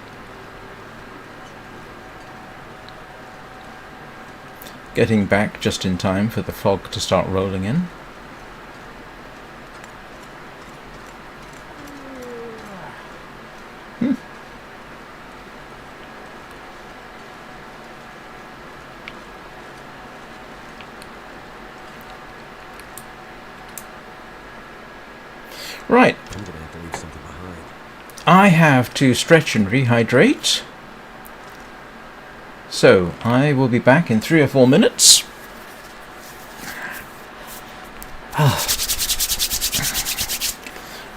Getting back just in time for the fog to start rolling in. Right. I'm gonna have to leave something behind. I have to stretch and rehydrate. So, I will be back in 3 or 4 minutes.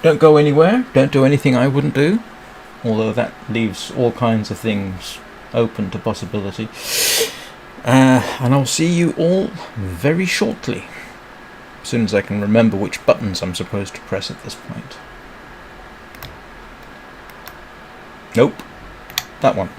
Don't go anywhere. Don't do anything I wouldn't do. Although that leaves all kinds of things open to possibility. And I'll see you all very shortly. As soon as I can remember which buttons I'm supposed to press at this point. Nope. That one.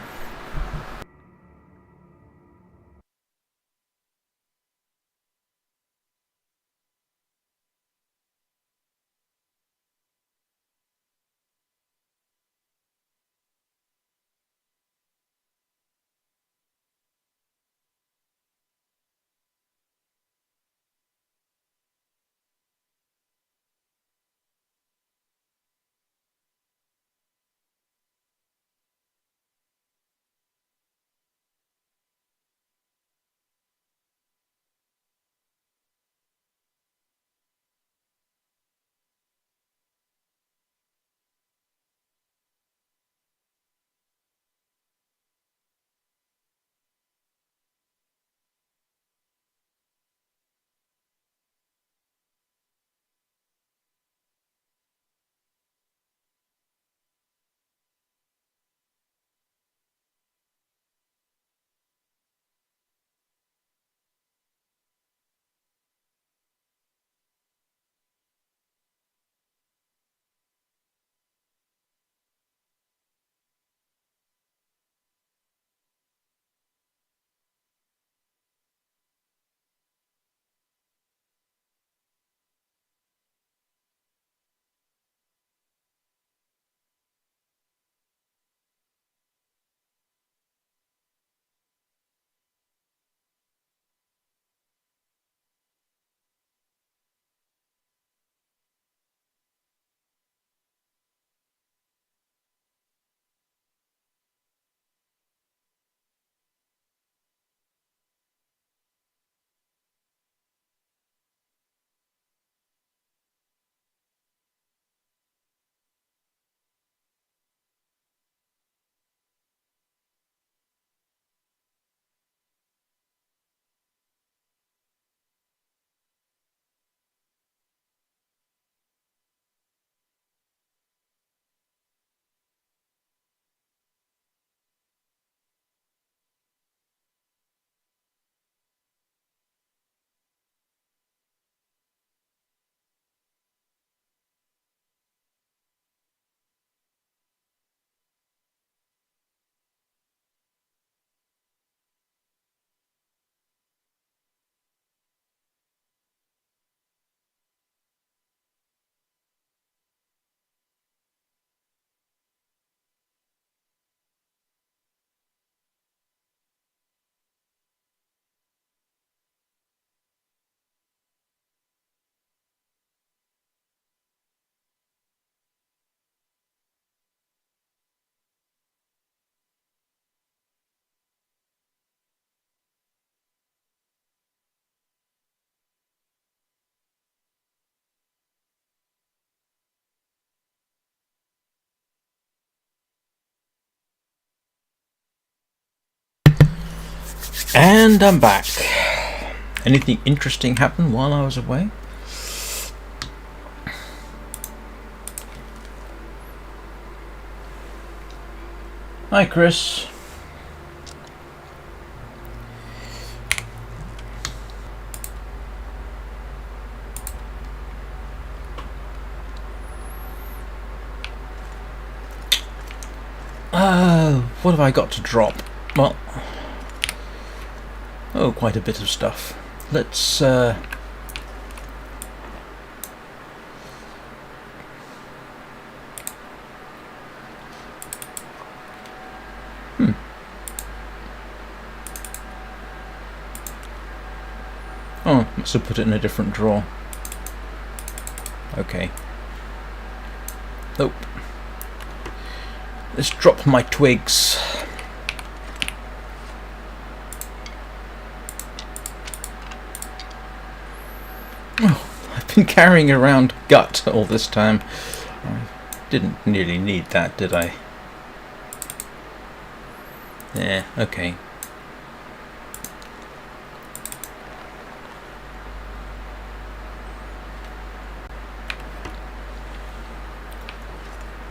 And I'm back. Anything interesting happen while I was away? Hi, Chris. What have I got to drop? Well, quite a bit of stuff. Let's Oh, must have put it in a different drawer. Okay. Nope. Let's drop my twigs. Oh, I've been carrying around gut all this time. I didn't nearly need that, did I? Yeah, okay.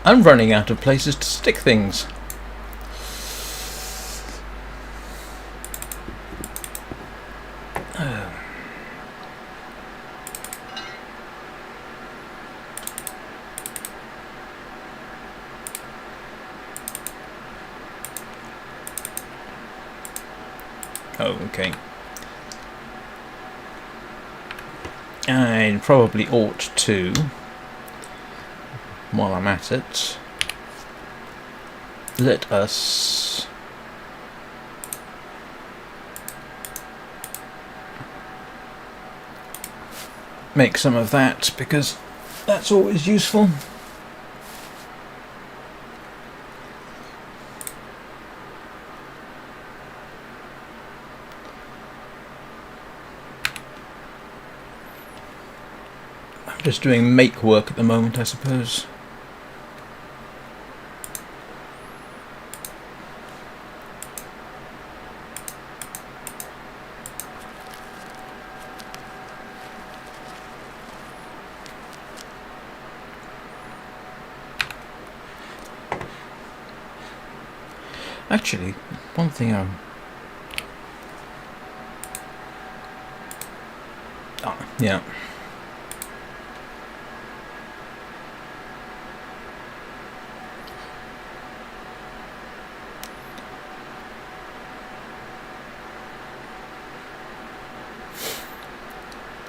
I'm running out of places to stick things. Oh, okay. I probably ought to, while I'm at it, let us make some of that, because that's always useful. I'm just doing make work at the moment, I suppose. Actually, one thing yeah.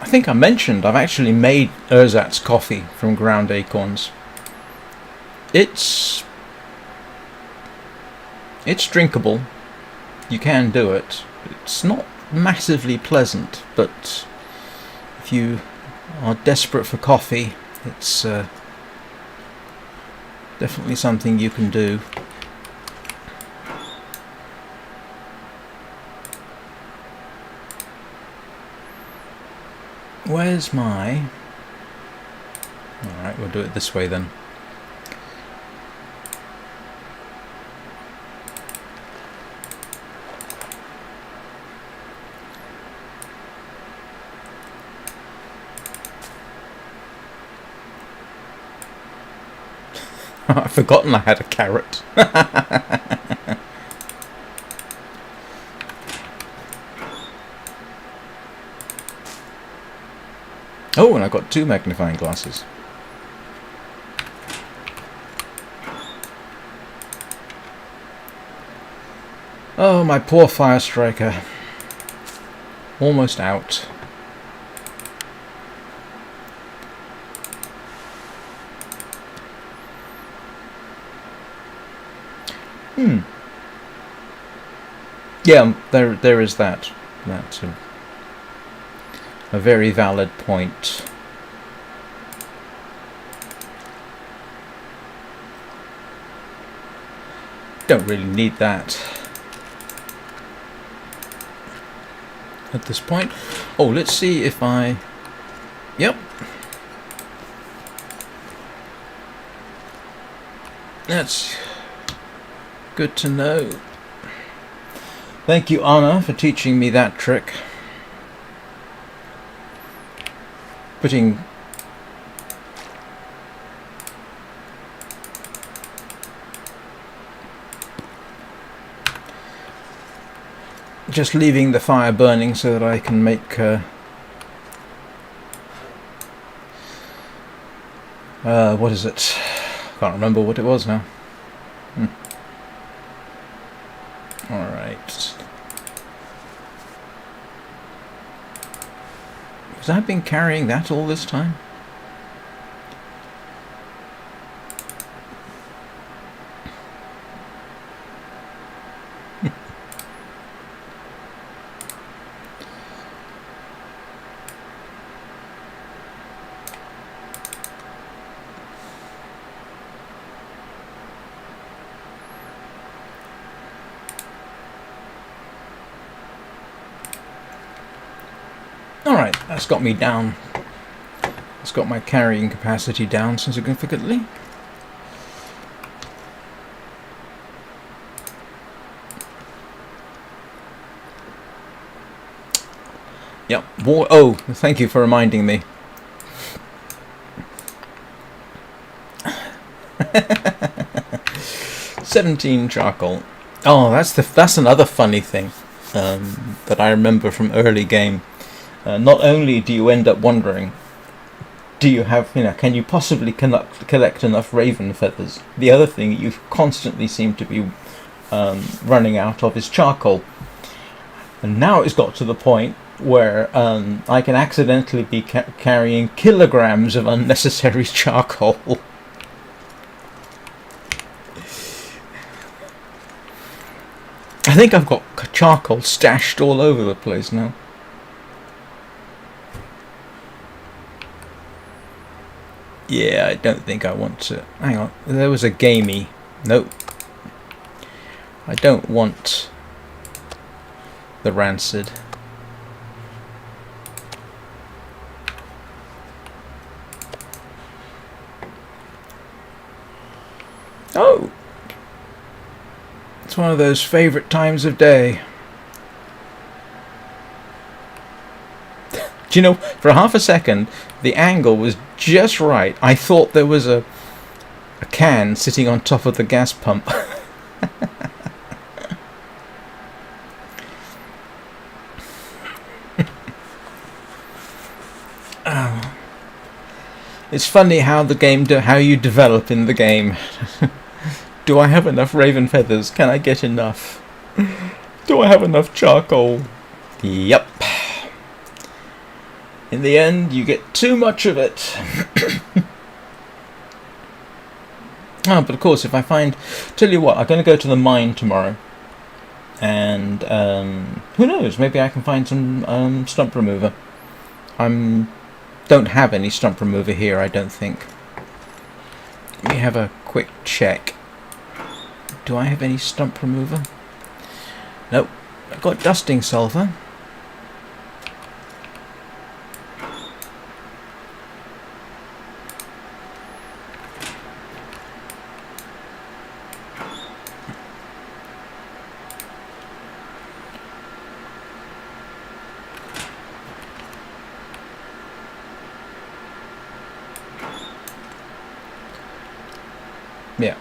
I think I mentioned I've actually made ersatz coffee from ground acorns. It's drinkable. You can do it. It's not massively pleasant, but if you are desperate for coffee, it's definitely something you can do. Where's my... Alright, we'll do it this way then. I've forgotten I had a carrot. Oh, and I've got 2 magnifying glasses. Oh, my poor fire striker. Almost out. Yeah, there is that. That's a very valid point. Don't really need that at this point. Oh, let's see if I... Yep. That's good to know. Thank you, Anna, for teaching me that trick. Putting just leaving the fire burning so that I can make what is it? Can't remember what it was now. Alright. Has I been carrying that all this time? Alright, that's got me down. It's got my carrying capacity down significantly. Yep. Oh, thank you for reminding me. $17 charcoal. Oh, that's another funny thing that I remember from early game. Not only do you end up wondering, do you have, can you possibly collect enough raven feathers? The other thing you constantly seem to be running out of is charcoal. And now it's got to the point where I can accidentally be carrying kilograms of unnecessary charcoal. I think I've got charcoal stashed all over the place now. Yeah, I don't think I want to... Hang on, there was a gamey. Nope. I don't want the rancid. Oh! It's one of those favourite times of day. Do you know, for half a second, the angle was just right. I thought there was a can sitting on top of the gas pump. Oh. It's funny how how you develop in the game. Do I have enough raven feathers? Can I get enough? Do I have enough charcoal? Yep. In the end, you get too much of it. But of course, if I find... Tell you what, I'm going to go to the mine tomorrow. And who knows, maybe I can find some stump remover. Don't have any stump remover here, I don't think. Let me have a quick check. Do I have any stump remover? Nope. I've got dusting sulfur. Yeah.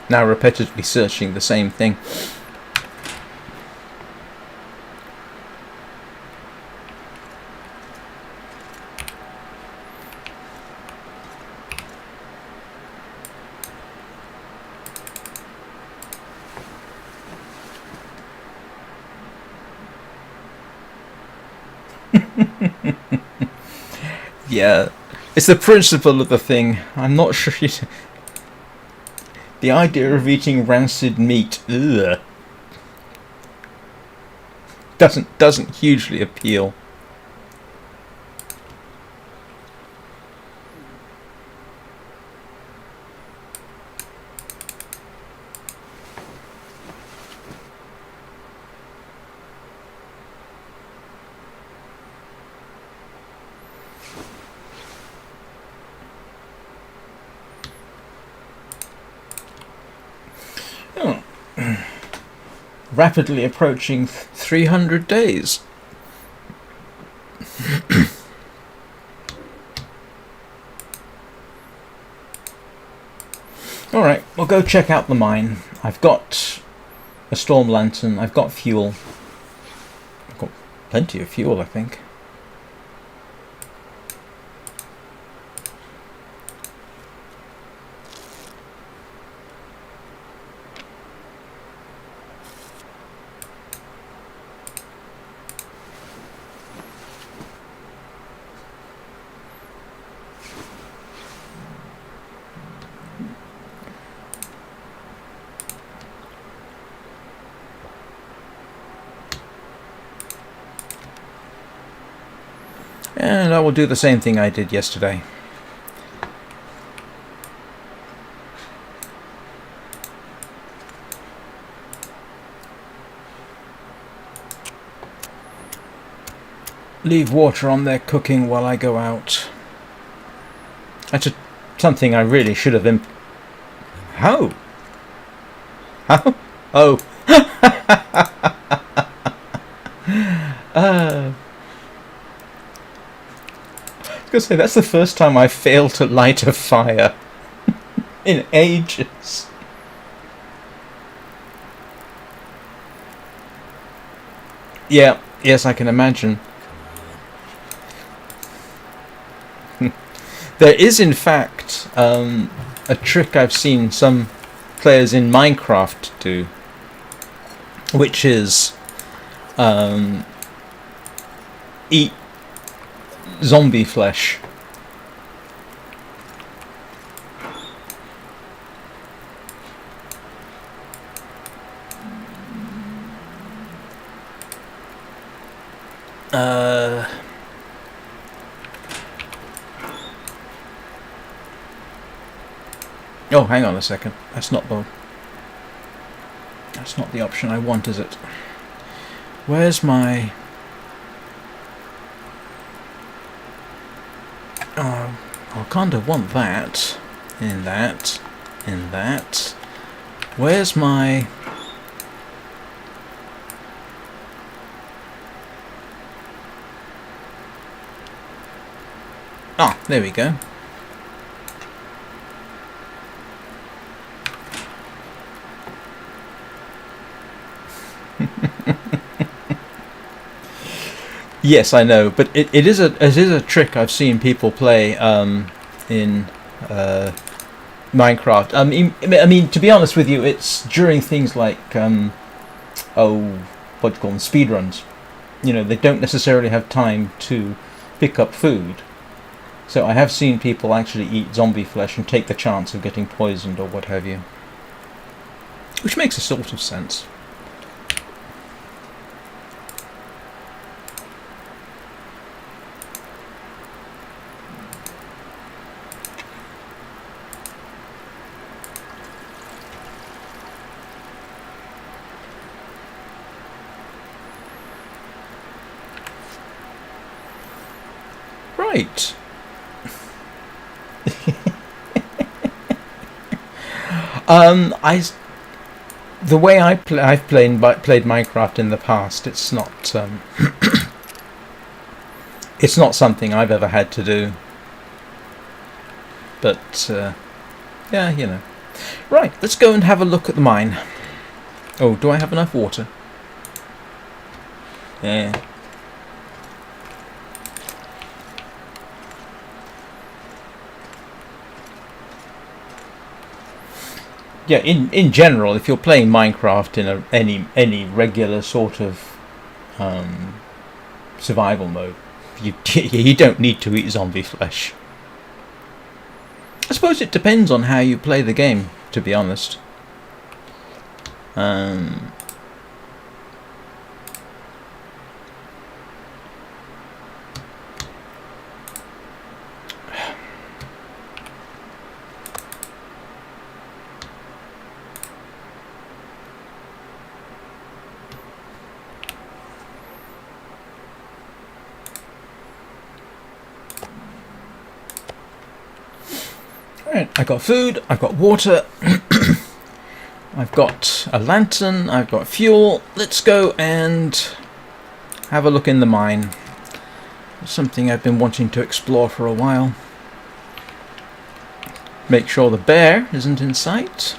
Now repetitively searching the same thing. Yeah, it's the principle of the thing. I'm not sure. The idea of eating rancid meat, ugh, doesn't hugely appeal. rapidly approaching 300 days. Alright, we'll go check out the mine. I've got a storm lantern, I've got fuel. I've got plenty of fuel, I think. And I will do the same thing I did yesterday. Leave water on there cooking while I go out. That's something I really should have How? How? Oh. I was going to say, that's the first time I failed to light a fire in ages. Yeah, yes, I can imagine. There is, in fact, a trick I've seen some players in Minecraft do, which is eat zombie flesh. Oh, hang on a second. That's not the option I want, is it? Where's my... Oh, I kind of want that. In that. In that. Where's my... Ah, there we go. Yes, I know, but it is a trick I've seen people play in Minecraft. I mean, to be honest with you, it's during things like what do you call them, speedruns. You know, they don't necessarily have time to pick up food, so I have seen people actually eat zombie flesh and take the chance of getting poisoned or what have you, which makes a sort of sense. Right. The way I've played Minecraft in the past, it's not it's not something I've ever had to do. But yeah, you know. Right, let's go and have a look at the mine. Oh, do I have enough water? Yeah. Yeah, in general, if you're playing Minecraft in any regular sort of survival mode, you don't need to eat zombie flesh. I suppose it depends on how you play the game, to be honest. Right, I got food, I've got water. I've got a lantern, I've got fuel. Let's go and have a look in the mine. It's something I've been wanting to explore for a while. Make sure the bear isn't in sight.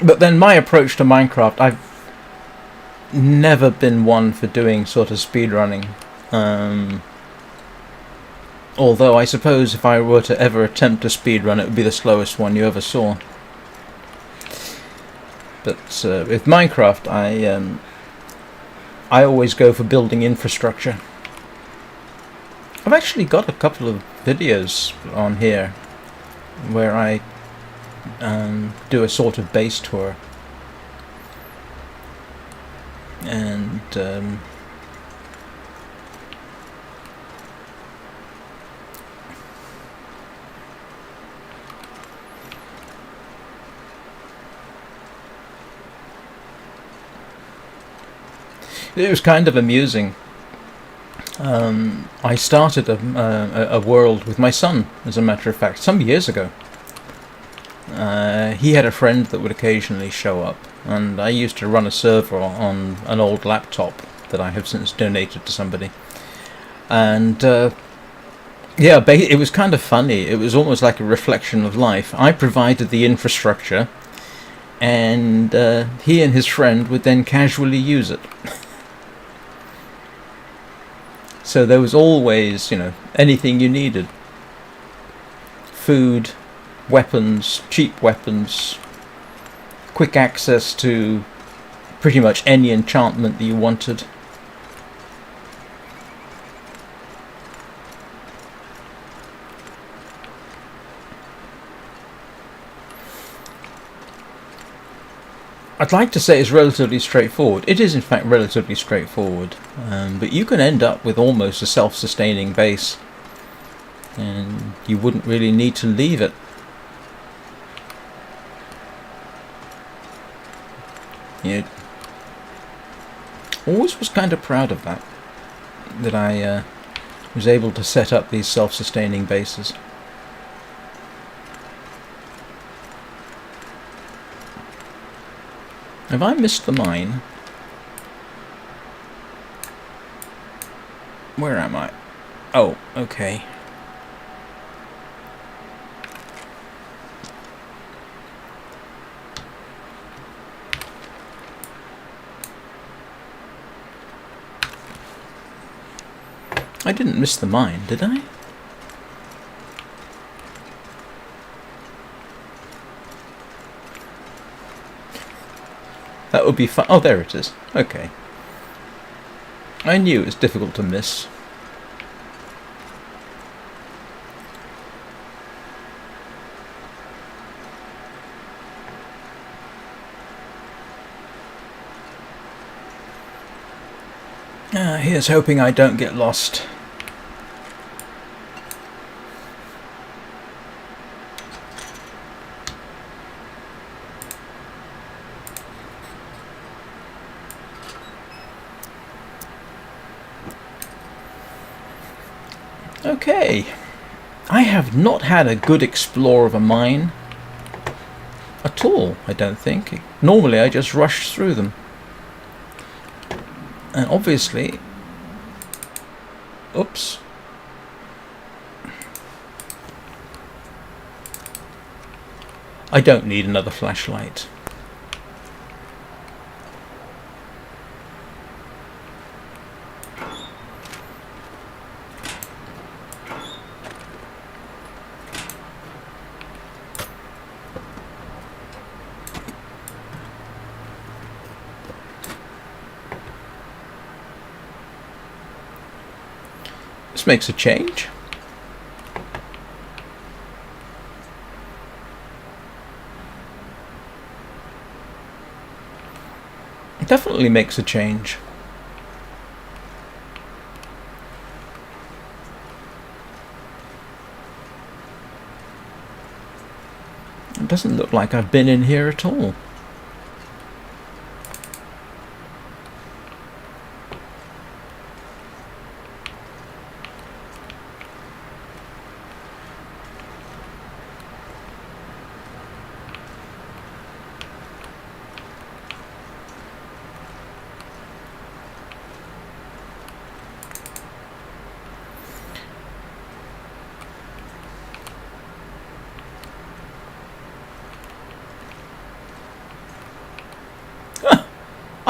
But then my approach to Minecraft, I've never been one for doing sort of speedrunning. Although I suppose if I were to ever attempt a speedrun, it would be the slowest one you ever saw. But with Minecraft, I always go for building infrastructure. I've actually got a couple of videos on here where I do a sort of base tour. And it was kind of amusing. I started a world with my son, as a matter of fact, some years ago. He had a friend that would occasionally show up, and I used to run a server on an old laptop that I have since donated to somebody. And yeah, it was kind of funny. It was almost like a reflection of life. I provided the infrastructure, and he and his friend would then casually use it. So there was always, you know, anything you needed. Food, weapons, cheap weapons, quick access to pretty much any enchantment that you wanted. I'd like to say it's relatively straightforward. It is in fact relatively straightforward, but you can end up with almost a self-sustaining base, and you wouldn't really need to leave it. Yeah, always was kind of proud of that I was able to set up these self-sustaining bases. Have I missed the mine? Where am I? Oh, okay. I didn't miss the mine, did I? That would be fun. Oh, there it is. Okay. I knew it was difficult to miss. Here's hoping I don't get lost. Okay, I have not had a good explore of a mine at all, I don't think. Normally I just rush through them. And obviously... Oops. I don't need another flashlight. This makes a change. It definitely makes a change. It doesn't look like I've been in here at all.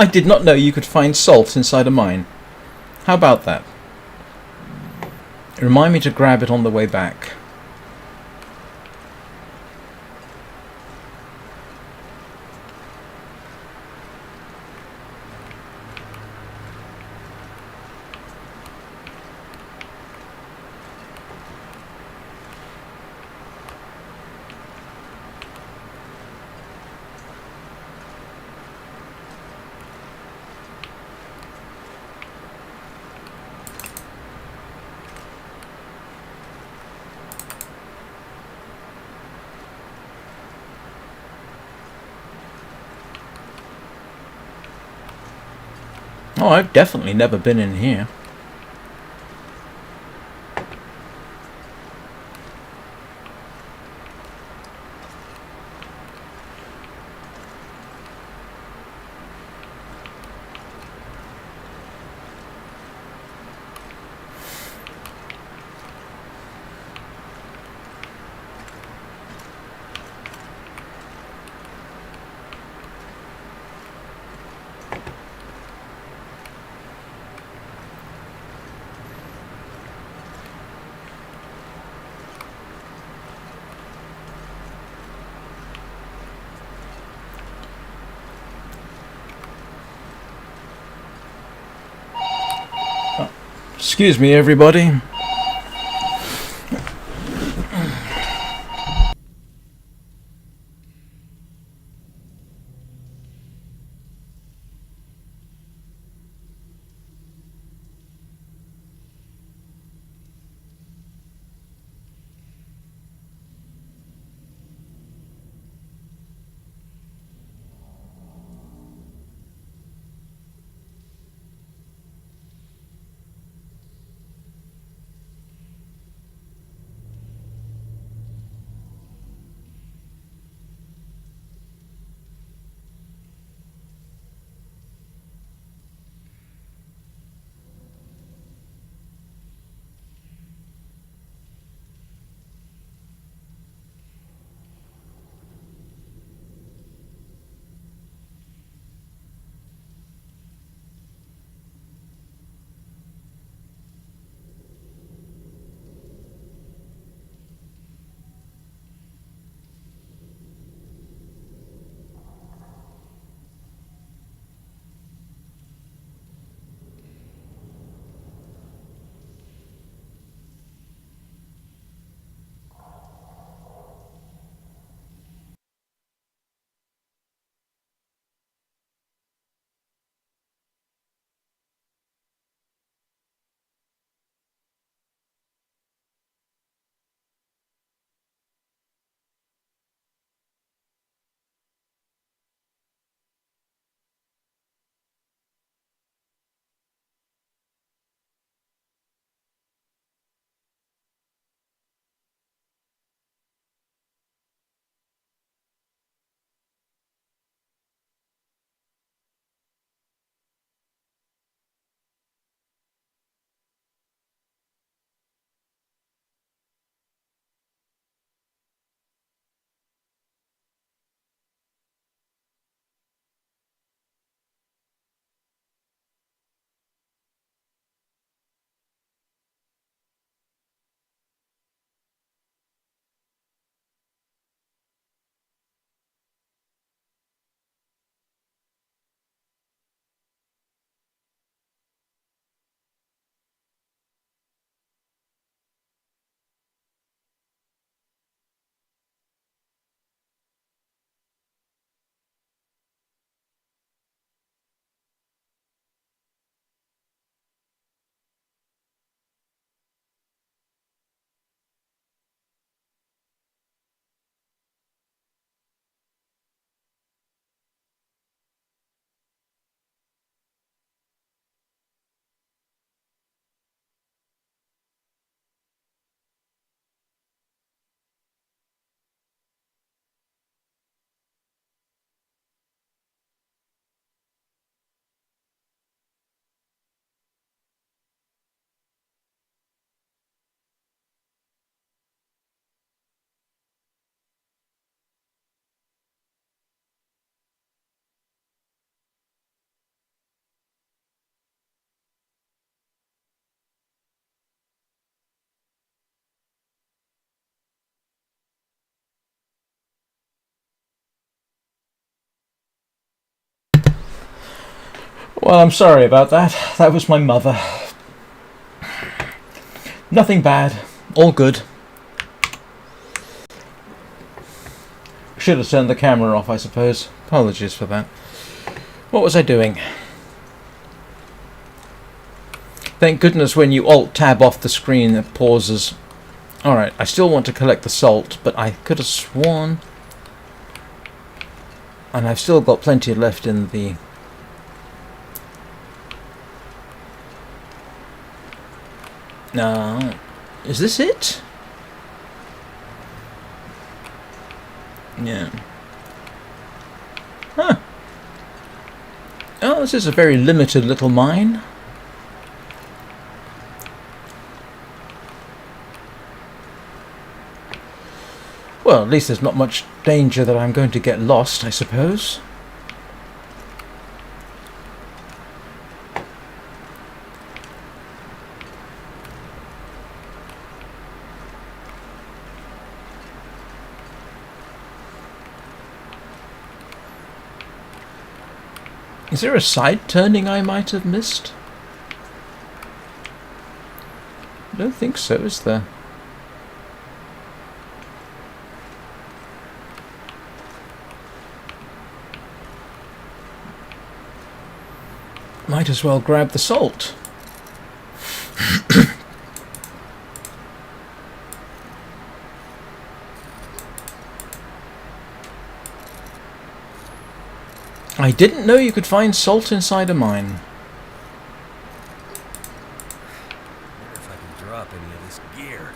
I did not know you could find salt inside a mine. How about that? Remind me to grab it on the way back. Oh, I've definitely never been in here. Excuse me, everybody. Well, I'm sorry about that. That was my mother. Nothing bad. All good. Should have turned the camera off, I suppose. Apologies for that. What was I doing? Thank goodness when you Alt-Tab off the screen it pauses. Alright, I still want to collect the salt, but I could have sworn... And I've still got plenty left in the... No... Is this it? Yeah. Huh. Oh, this is a very limited little mine. Well, at least there's not much danger that I'm going to get lost, I suppose. Is there a side turning I might have missed? I don't think so, is there? Might as well grab the salt. I didn't know you could find salt inside a mine. Wonder if I can drop any of this gear.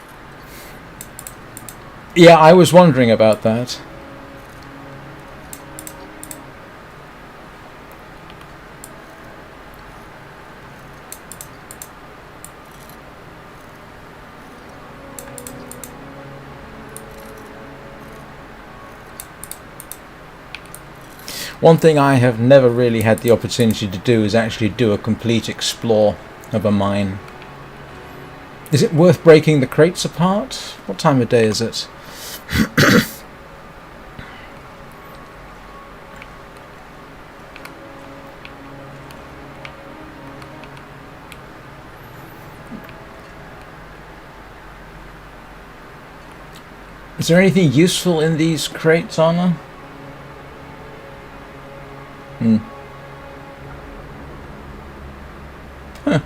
Yeah, I was wondering about that. One thing I have never really had the opportunity to do is actually do a complete explore of a mine. Is it worth breaking the crates apart? What time of day is it? Is there anything useful in these crates, Anna? Huh.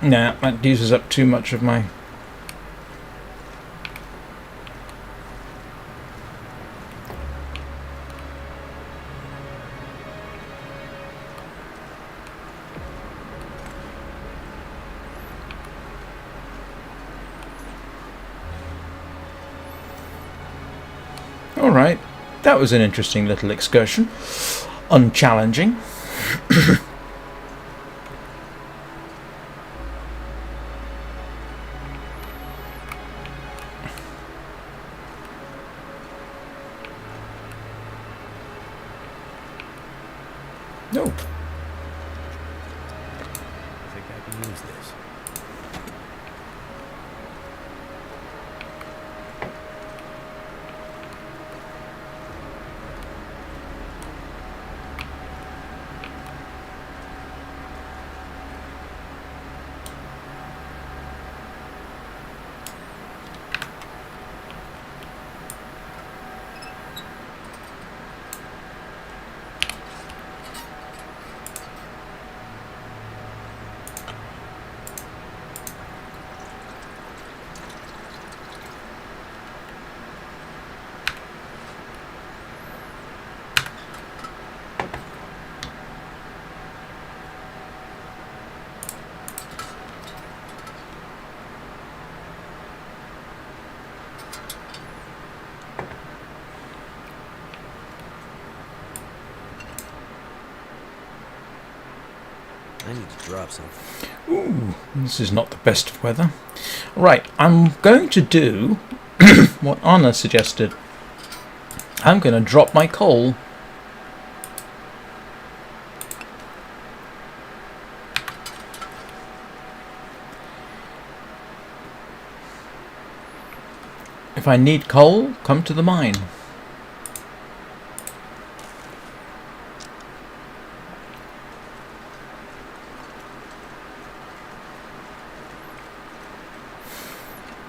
Nah, that uses up too much of my... Alright, that was an interesting little excursion. Unchallenging. Nope. I think I can use this. I need to drop something. Ooh, this is not the best of weather. Right, I'm going to do what Anna suggested. I'm going to drop my coal. If I need coal, come to the mine.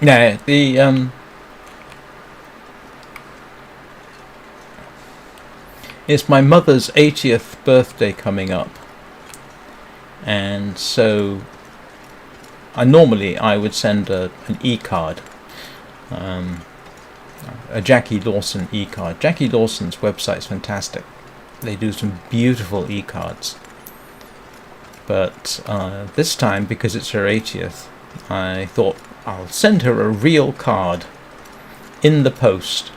Yeah, it's my mother's 80th birthday coming up, and so I would send an e-card, a Jackie Lawson e-card. Jackie Lawson's website's fantastic. They do some beautiful e-cards. But this time, because it's her 80th, I thought I'll send her a real card in the post.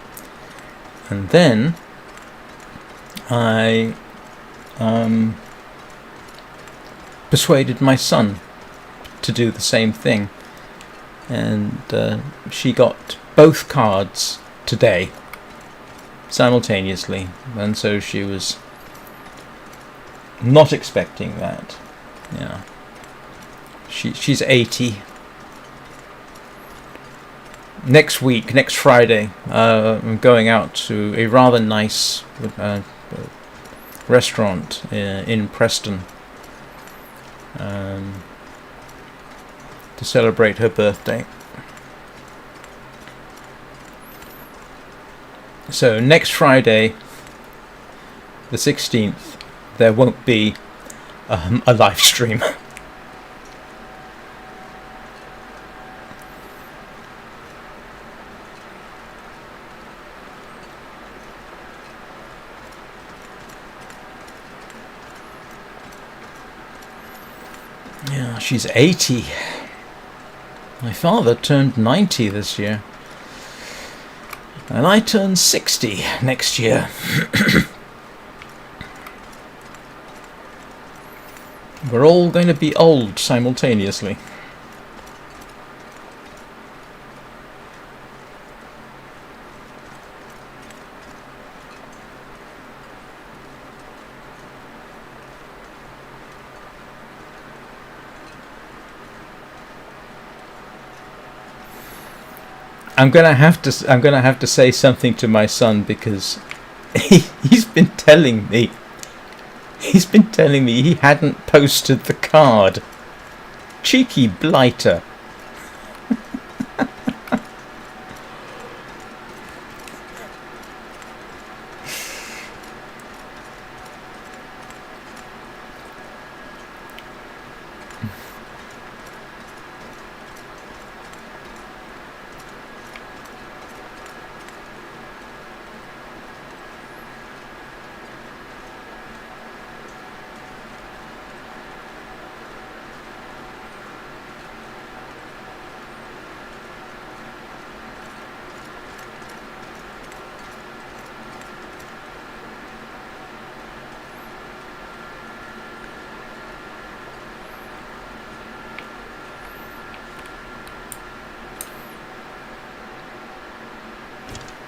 And then I persuaded my son to do the same thing. And she got both cards today, simultaneously. And so she was not expecting that. Yeah. She's 80. Next week, next Friday, I'm going out to a rather nice restaurant in Preston to celebrate her birthday. So next Friday, the 16th, there won't be a live stream. Yeah, she's 80. My father turned 90 this year. And I turn 60 next year. We're all going to be old simultaneously. I'm gonna have to say something to my son, because he's been telling me he hadn't posted the card. Cheeky blighter.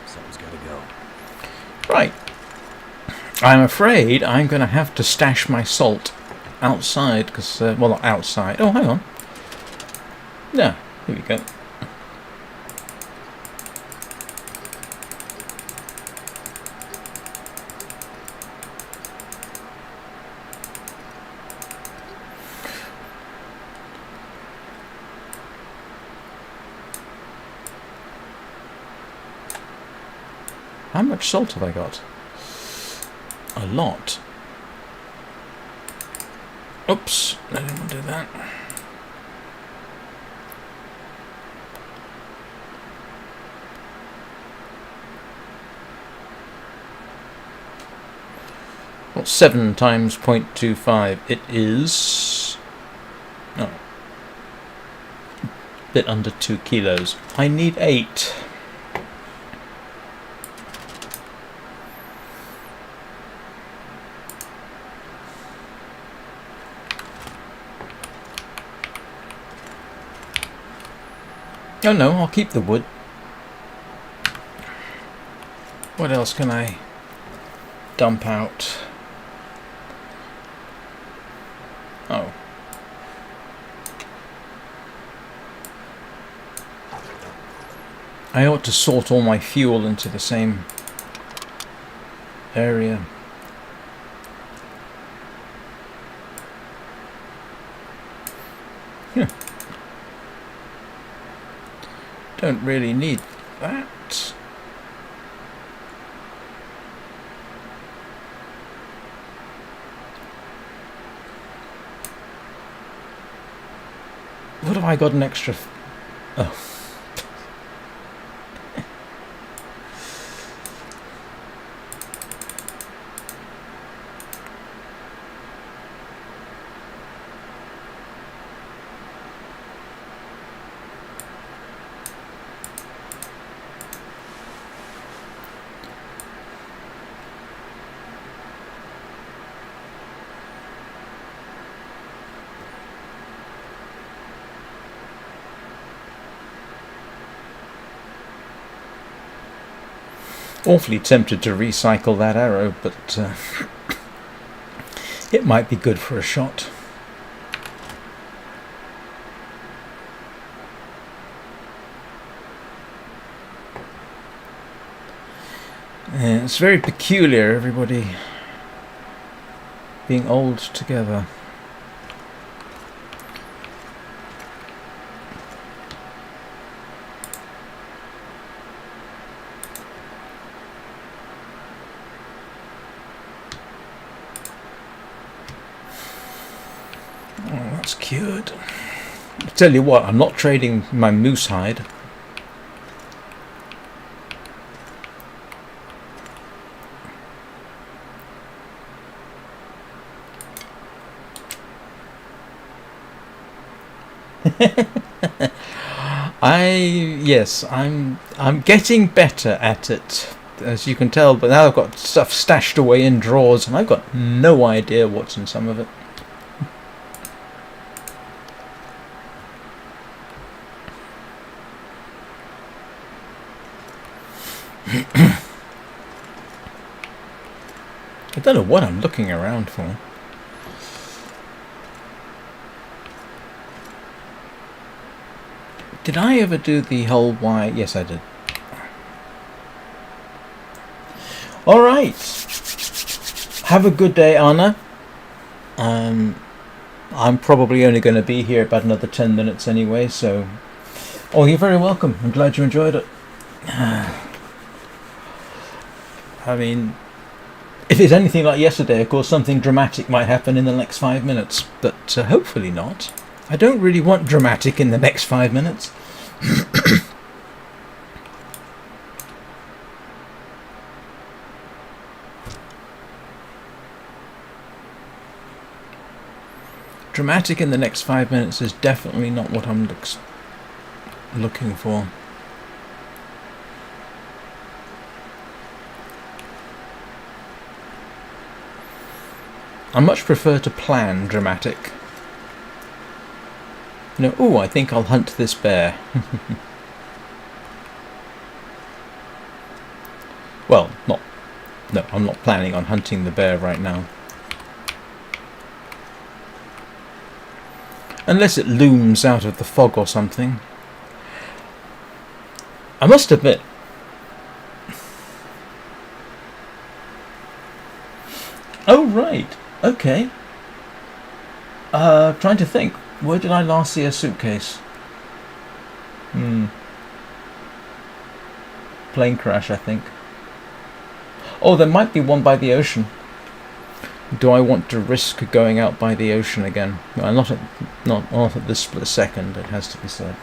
Something's gotta go. Right. I'm afraid I'm going to have to stash my salt outside, because, well, not outside. Oh, hang on. Yeah, here we go. How much salt have I got? A lot. Oops, I didn't want to do that. What's 7 times 0.25? It is... oh, a bit under 2 kilos. I need 8. Oh no, I'll keep the wood. What else can I dump out? Oh. I ought to sort all my fuel into the same area. Don't really need that. What have I got an extra... Oh. Awfully tempted to recycle that arrow, but it might be good for a shot. Yeah, it's very peculiar, everybody being old together. That's cured. I tell you what, I'm not trading my moose hide. I'm getting better at it, as you can tell, but now I've got stuff stashed away in drawers and I've got no idea what's in some of it. I don't know what I'm looking around for. Did I ever do the whole why? Yes, I did. All right. Have a good day, Anna. I'm probably only going to be here about another 10 minutes anyway, so... Oh, you're very welcome. I'm glad you enjoyed it. I mean, if it's anything like yesterday, of course, something dramatic might happen in the next 5 minutes, but hopefully not. I don't really want dramatic in the next 5 minutes. Dramatic in the next 5 minutes is definitely not what I'm looking for. I much prefer to plan dramatic. You know, oh, I think I'll hunt this bear. Well, no, I'm not planning on hunting the bear right now. Unless it looms out of the fog or something. I must admit, oh right, okay. Trying to think, where did I last see a suitcase? Plane crash, I think. Oh, there might be one by the ocean. Do I want to risk going out by the ocean again? Well, not at this split second, it has to be said.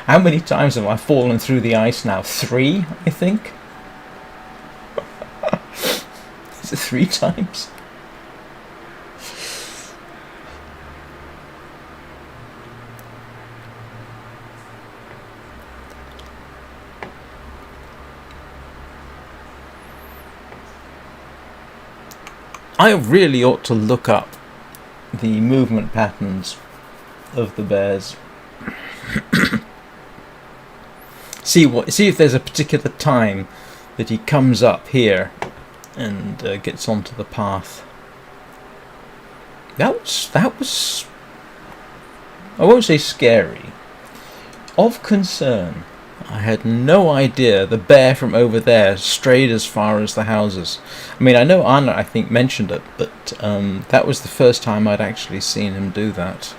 How many times have I fallen through the ice now? 3, I think? Is it 3 times? I really ought to look up the movement patterns of the bears. See if there's a particular time that he comes up here and gets onto the path. That was I won't say scary, of concern. I had no idea the bear from over there strayed as far as the houses. I mean, I know Anna, I think, mentioned it, but that was the first time I'd actually seen him do that.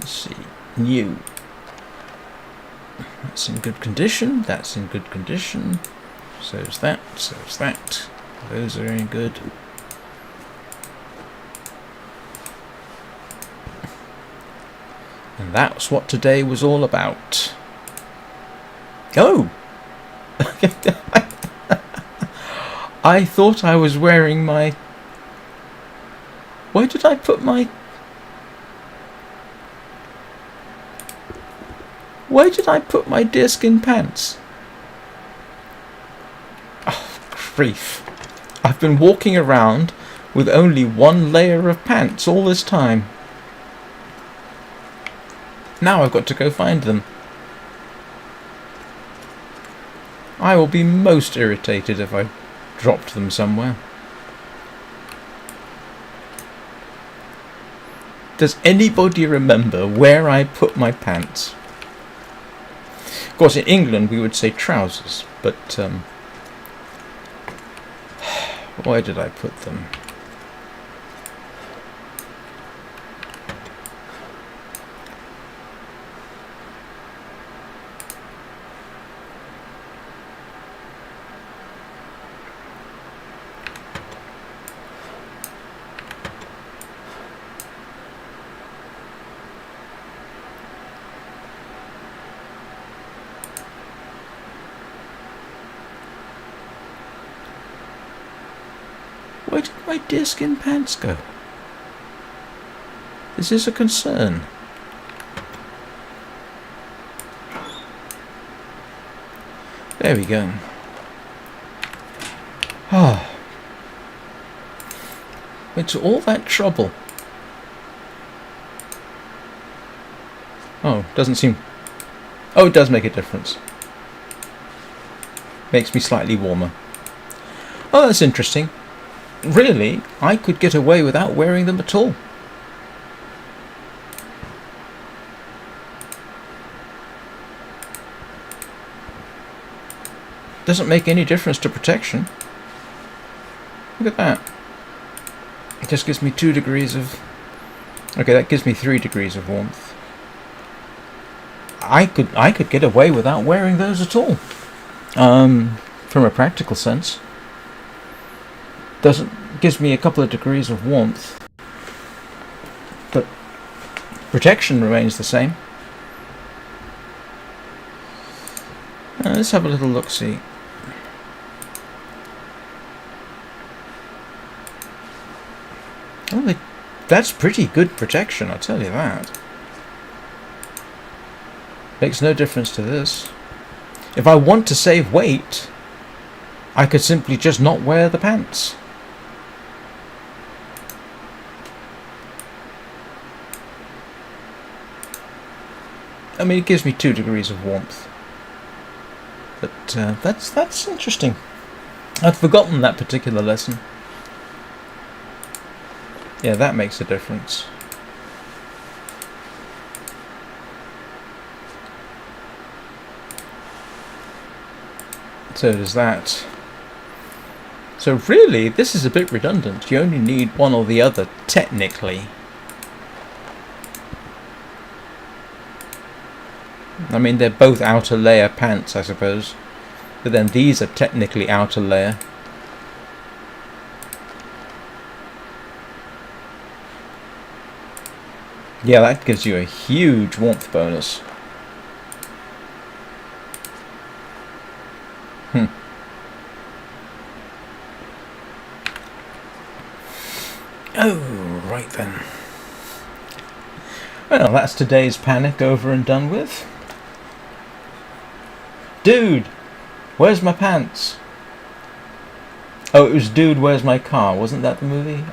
Let's see, new. That's in good condition, that's in good condition. So's that, so's that. Those are in good. And that's what today was all about. Oh! I thought I was wearing my... Where did I put my... Where did I put my deerskin pants? Oh, grief. I've been walking around with only one layer of pants all this time. Now I've got to go find them. I will be most irritated if I dropped them somewhere. Does anybody remember where I put my pants? Of course, in England we would say trousers, but where did I put them? Where did my deerskin pants go? This is a concern. There we go. Ah. Went to all that trouble. Oh, doesn't seem... Oh, it does make a difference. Makes me slightly warmer. Oh, that's interesting. Really, I could get away without wearing them at all. Doesn't make any difference to protection. Look at that. It just gives me 2 degrees of... Okay, that gives me 3 degrees of warmth. I could get away without wearing those at all. From a practical sense. Gives me a couple of degrees of warmth, but protection remains the same. Let's have a little look-see. Oh, that's pretty good protection, I'll tell you that. Makes no difference to this. If I want to save weight, I could simply just not wear the pants. I mean, it gives me 2 degrees of warmth. But that's interesting. I'd forgotten that particular lesson. Yeah, that makes a difference. So does that. So really, this is a bit redundant. You only need one or the other, technically. I mean, they're both outer layer pants, I suppose. But then these are technically outer layer. Yeah, that gives you a huge warmth bonus. Oh, right then. Well, that's today's panic over and done with. Dude, where's my pants? Oh, it was Dude, Where's My Car? Wasn't that the movie?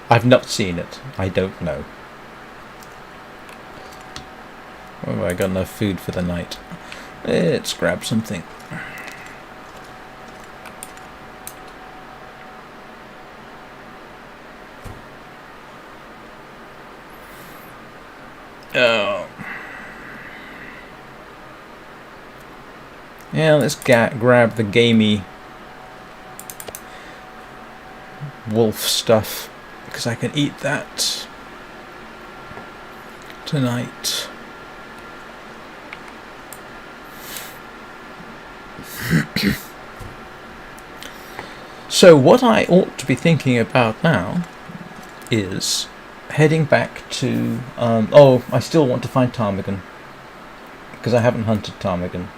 I've not seen it. I don't know. Oh, have I got enough food for the night? Let's grab something. Oh. Yeah, let's grab the gamey wolf stuff, because I can eat that tonight. So what I ought to be thinking about now is heading back to... oh, I still want to find ptarmigan, because I haven't hunted ptarmigan.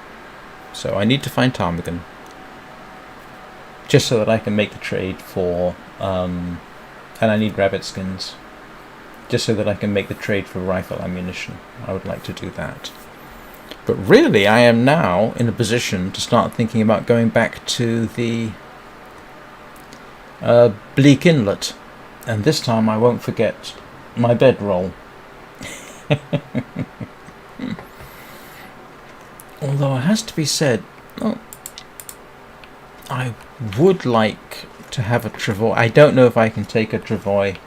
So I need to find ptarmigan, just so that I can make the trade for... and I need rabbit skins, just so that I can make the trade for rifle ammunition. I would like to do that. But really, I am now in a position to start thinking about going back to the Bleak Inlet. And this time I won't forget my bedroll. Although it has to be said, oh, I would like to have a travois. I don't know if I can take a travois.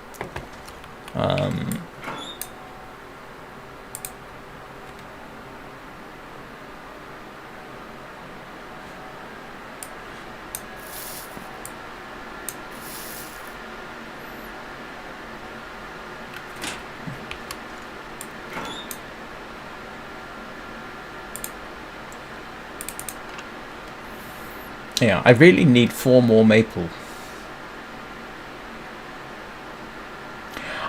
Yeah, I really need 4 more maple.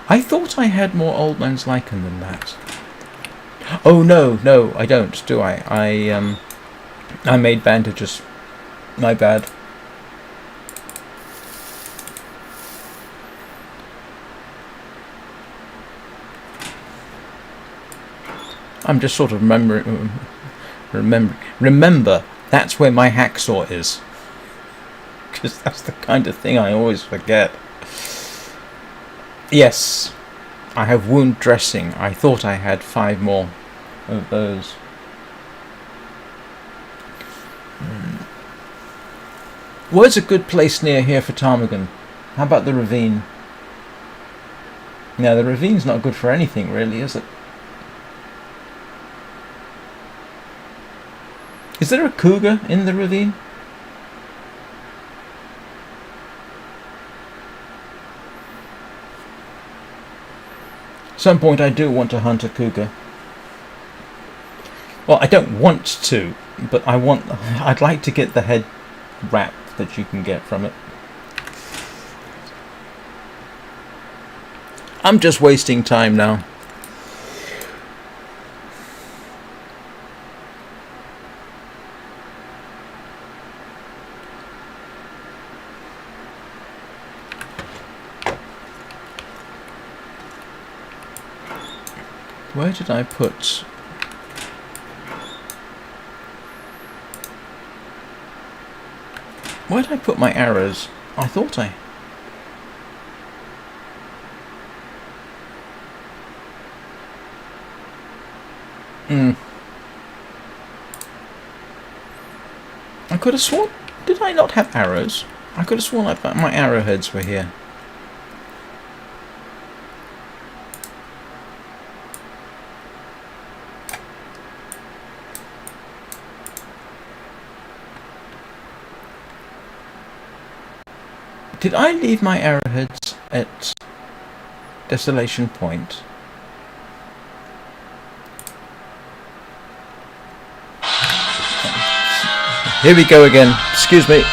I thought I had more Old Man's Lichen than that. Oh no, I don't, do I? I made bandages. My bad. I'm just sort of remember, that's where my hacksaw is. Because that's the kind of thing I always forget. Yes, I have wound dressing. I thought I had 5 more of those. Where's a good place near here for ptarmigan? How about the ravine? No, the ravine's not good for anything really, is it? Is there a cougar in the ravine? At some point I do want to hunt a cougar. Well, I don't want to, but I'd like to get the head wrap that you can get from it. I'm just wasting time now. Where did I put... Where did I put my arrows? I thought I... I could have sworn... Did I not have arrows? I could have sworn my arrowheads were here. Did I leave my arrowheads at Desolation Point? Here we go again. Excuse me.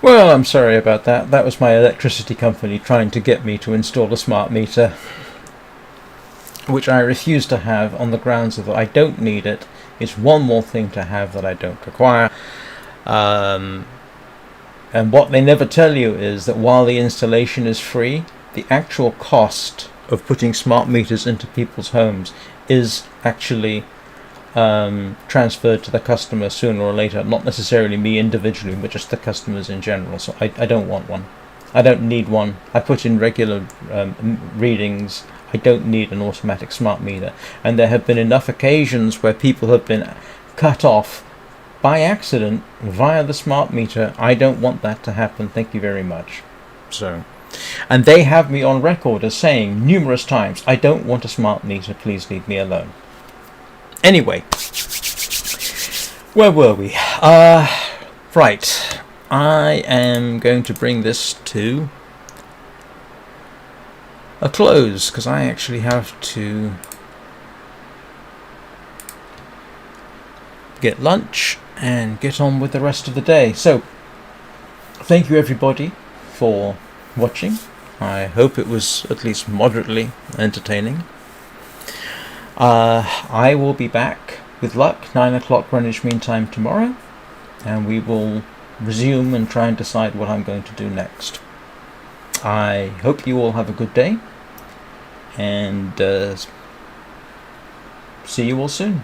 Well, I'm sorry about that. That was my electricity company trying to get me to install a smart meter, which I refuse to have on the grounds that I don't need it. It's one more thing to have that I don't require. And what they never tell you is that while the installation is free, the actual cost of putting smart meters into people's homes is actually transferred to the customer sooner or later. Not necessarily me individually, but just the customers in general. So I don't want one. I don't need one. I put in regular readings. I don't need an automatic smart meter. And there have been enough occasions where people have been cut off by accident via the smart meter. I don't want that to happen. Thank you very much. So, and they have me on record as saying numerous times, I don't want a smart meter, please leave me alone. Anyway, where were we? Right, I am going to bring this to a close because I actually have to get lunch and get on with the rest of the day. So, thank you everybody for watching. I hope it was at least moderately entertaining. I will be back with luck 9 o'clock Greenwich Mean Time tomorrow, and we will resume and try and decide what I'm going to do next. I hope you all have a good day, and see you all soon.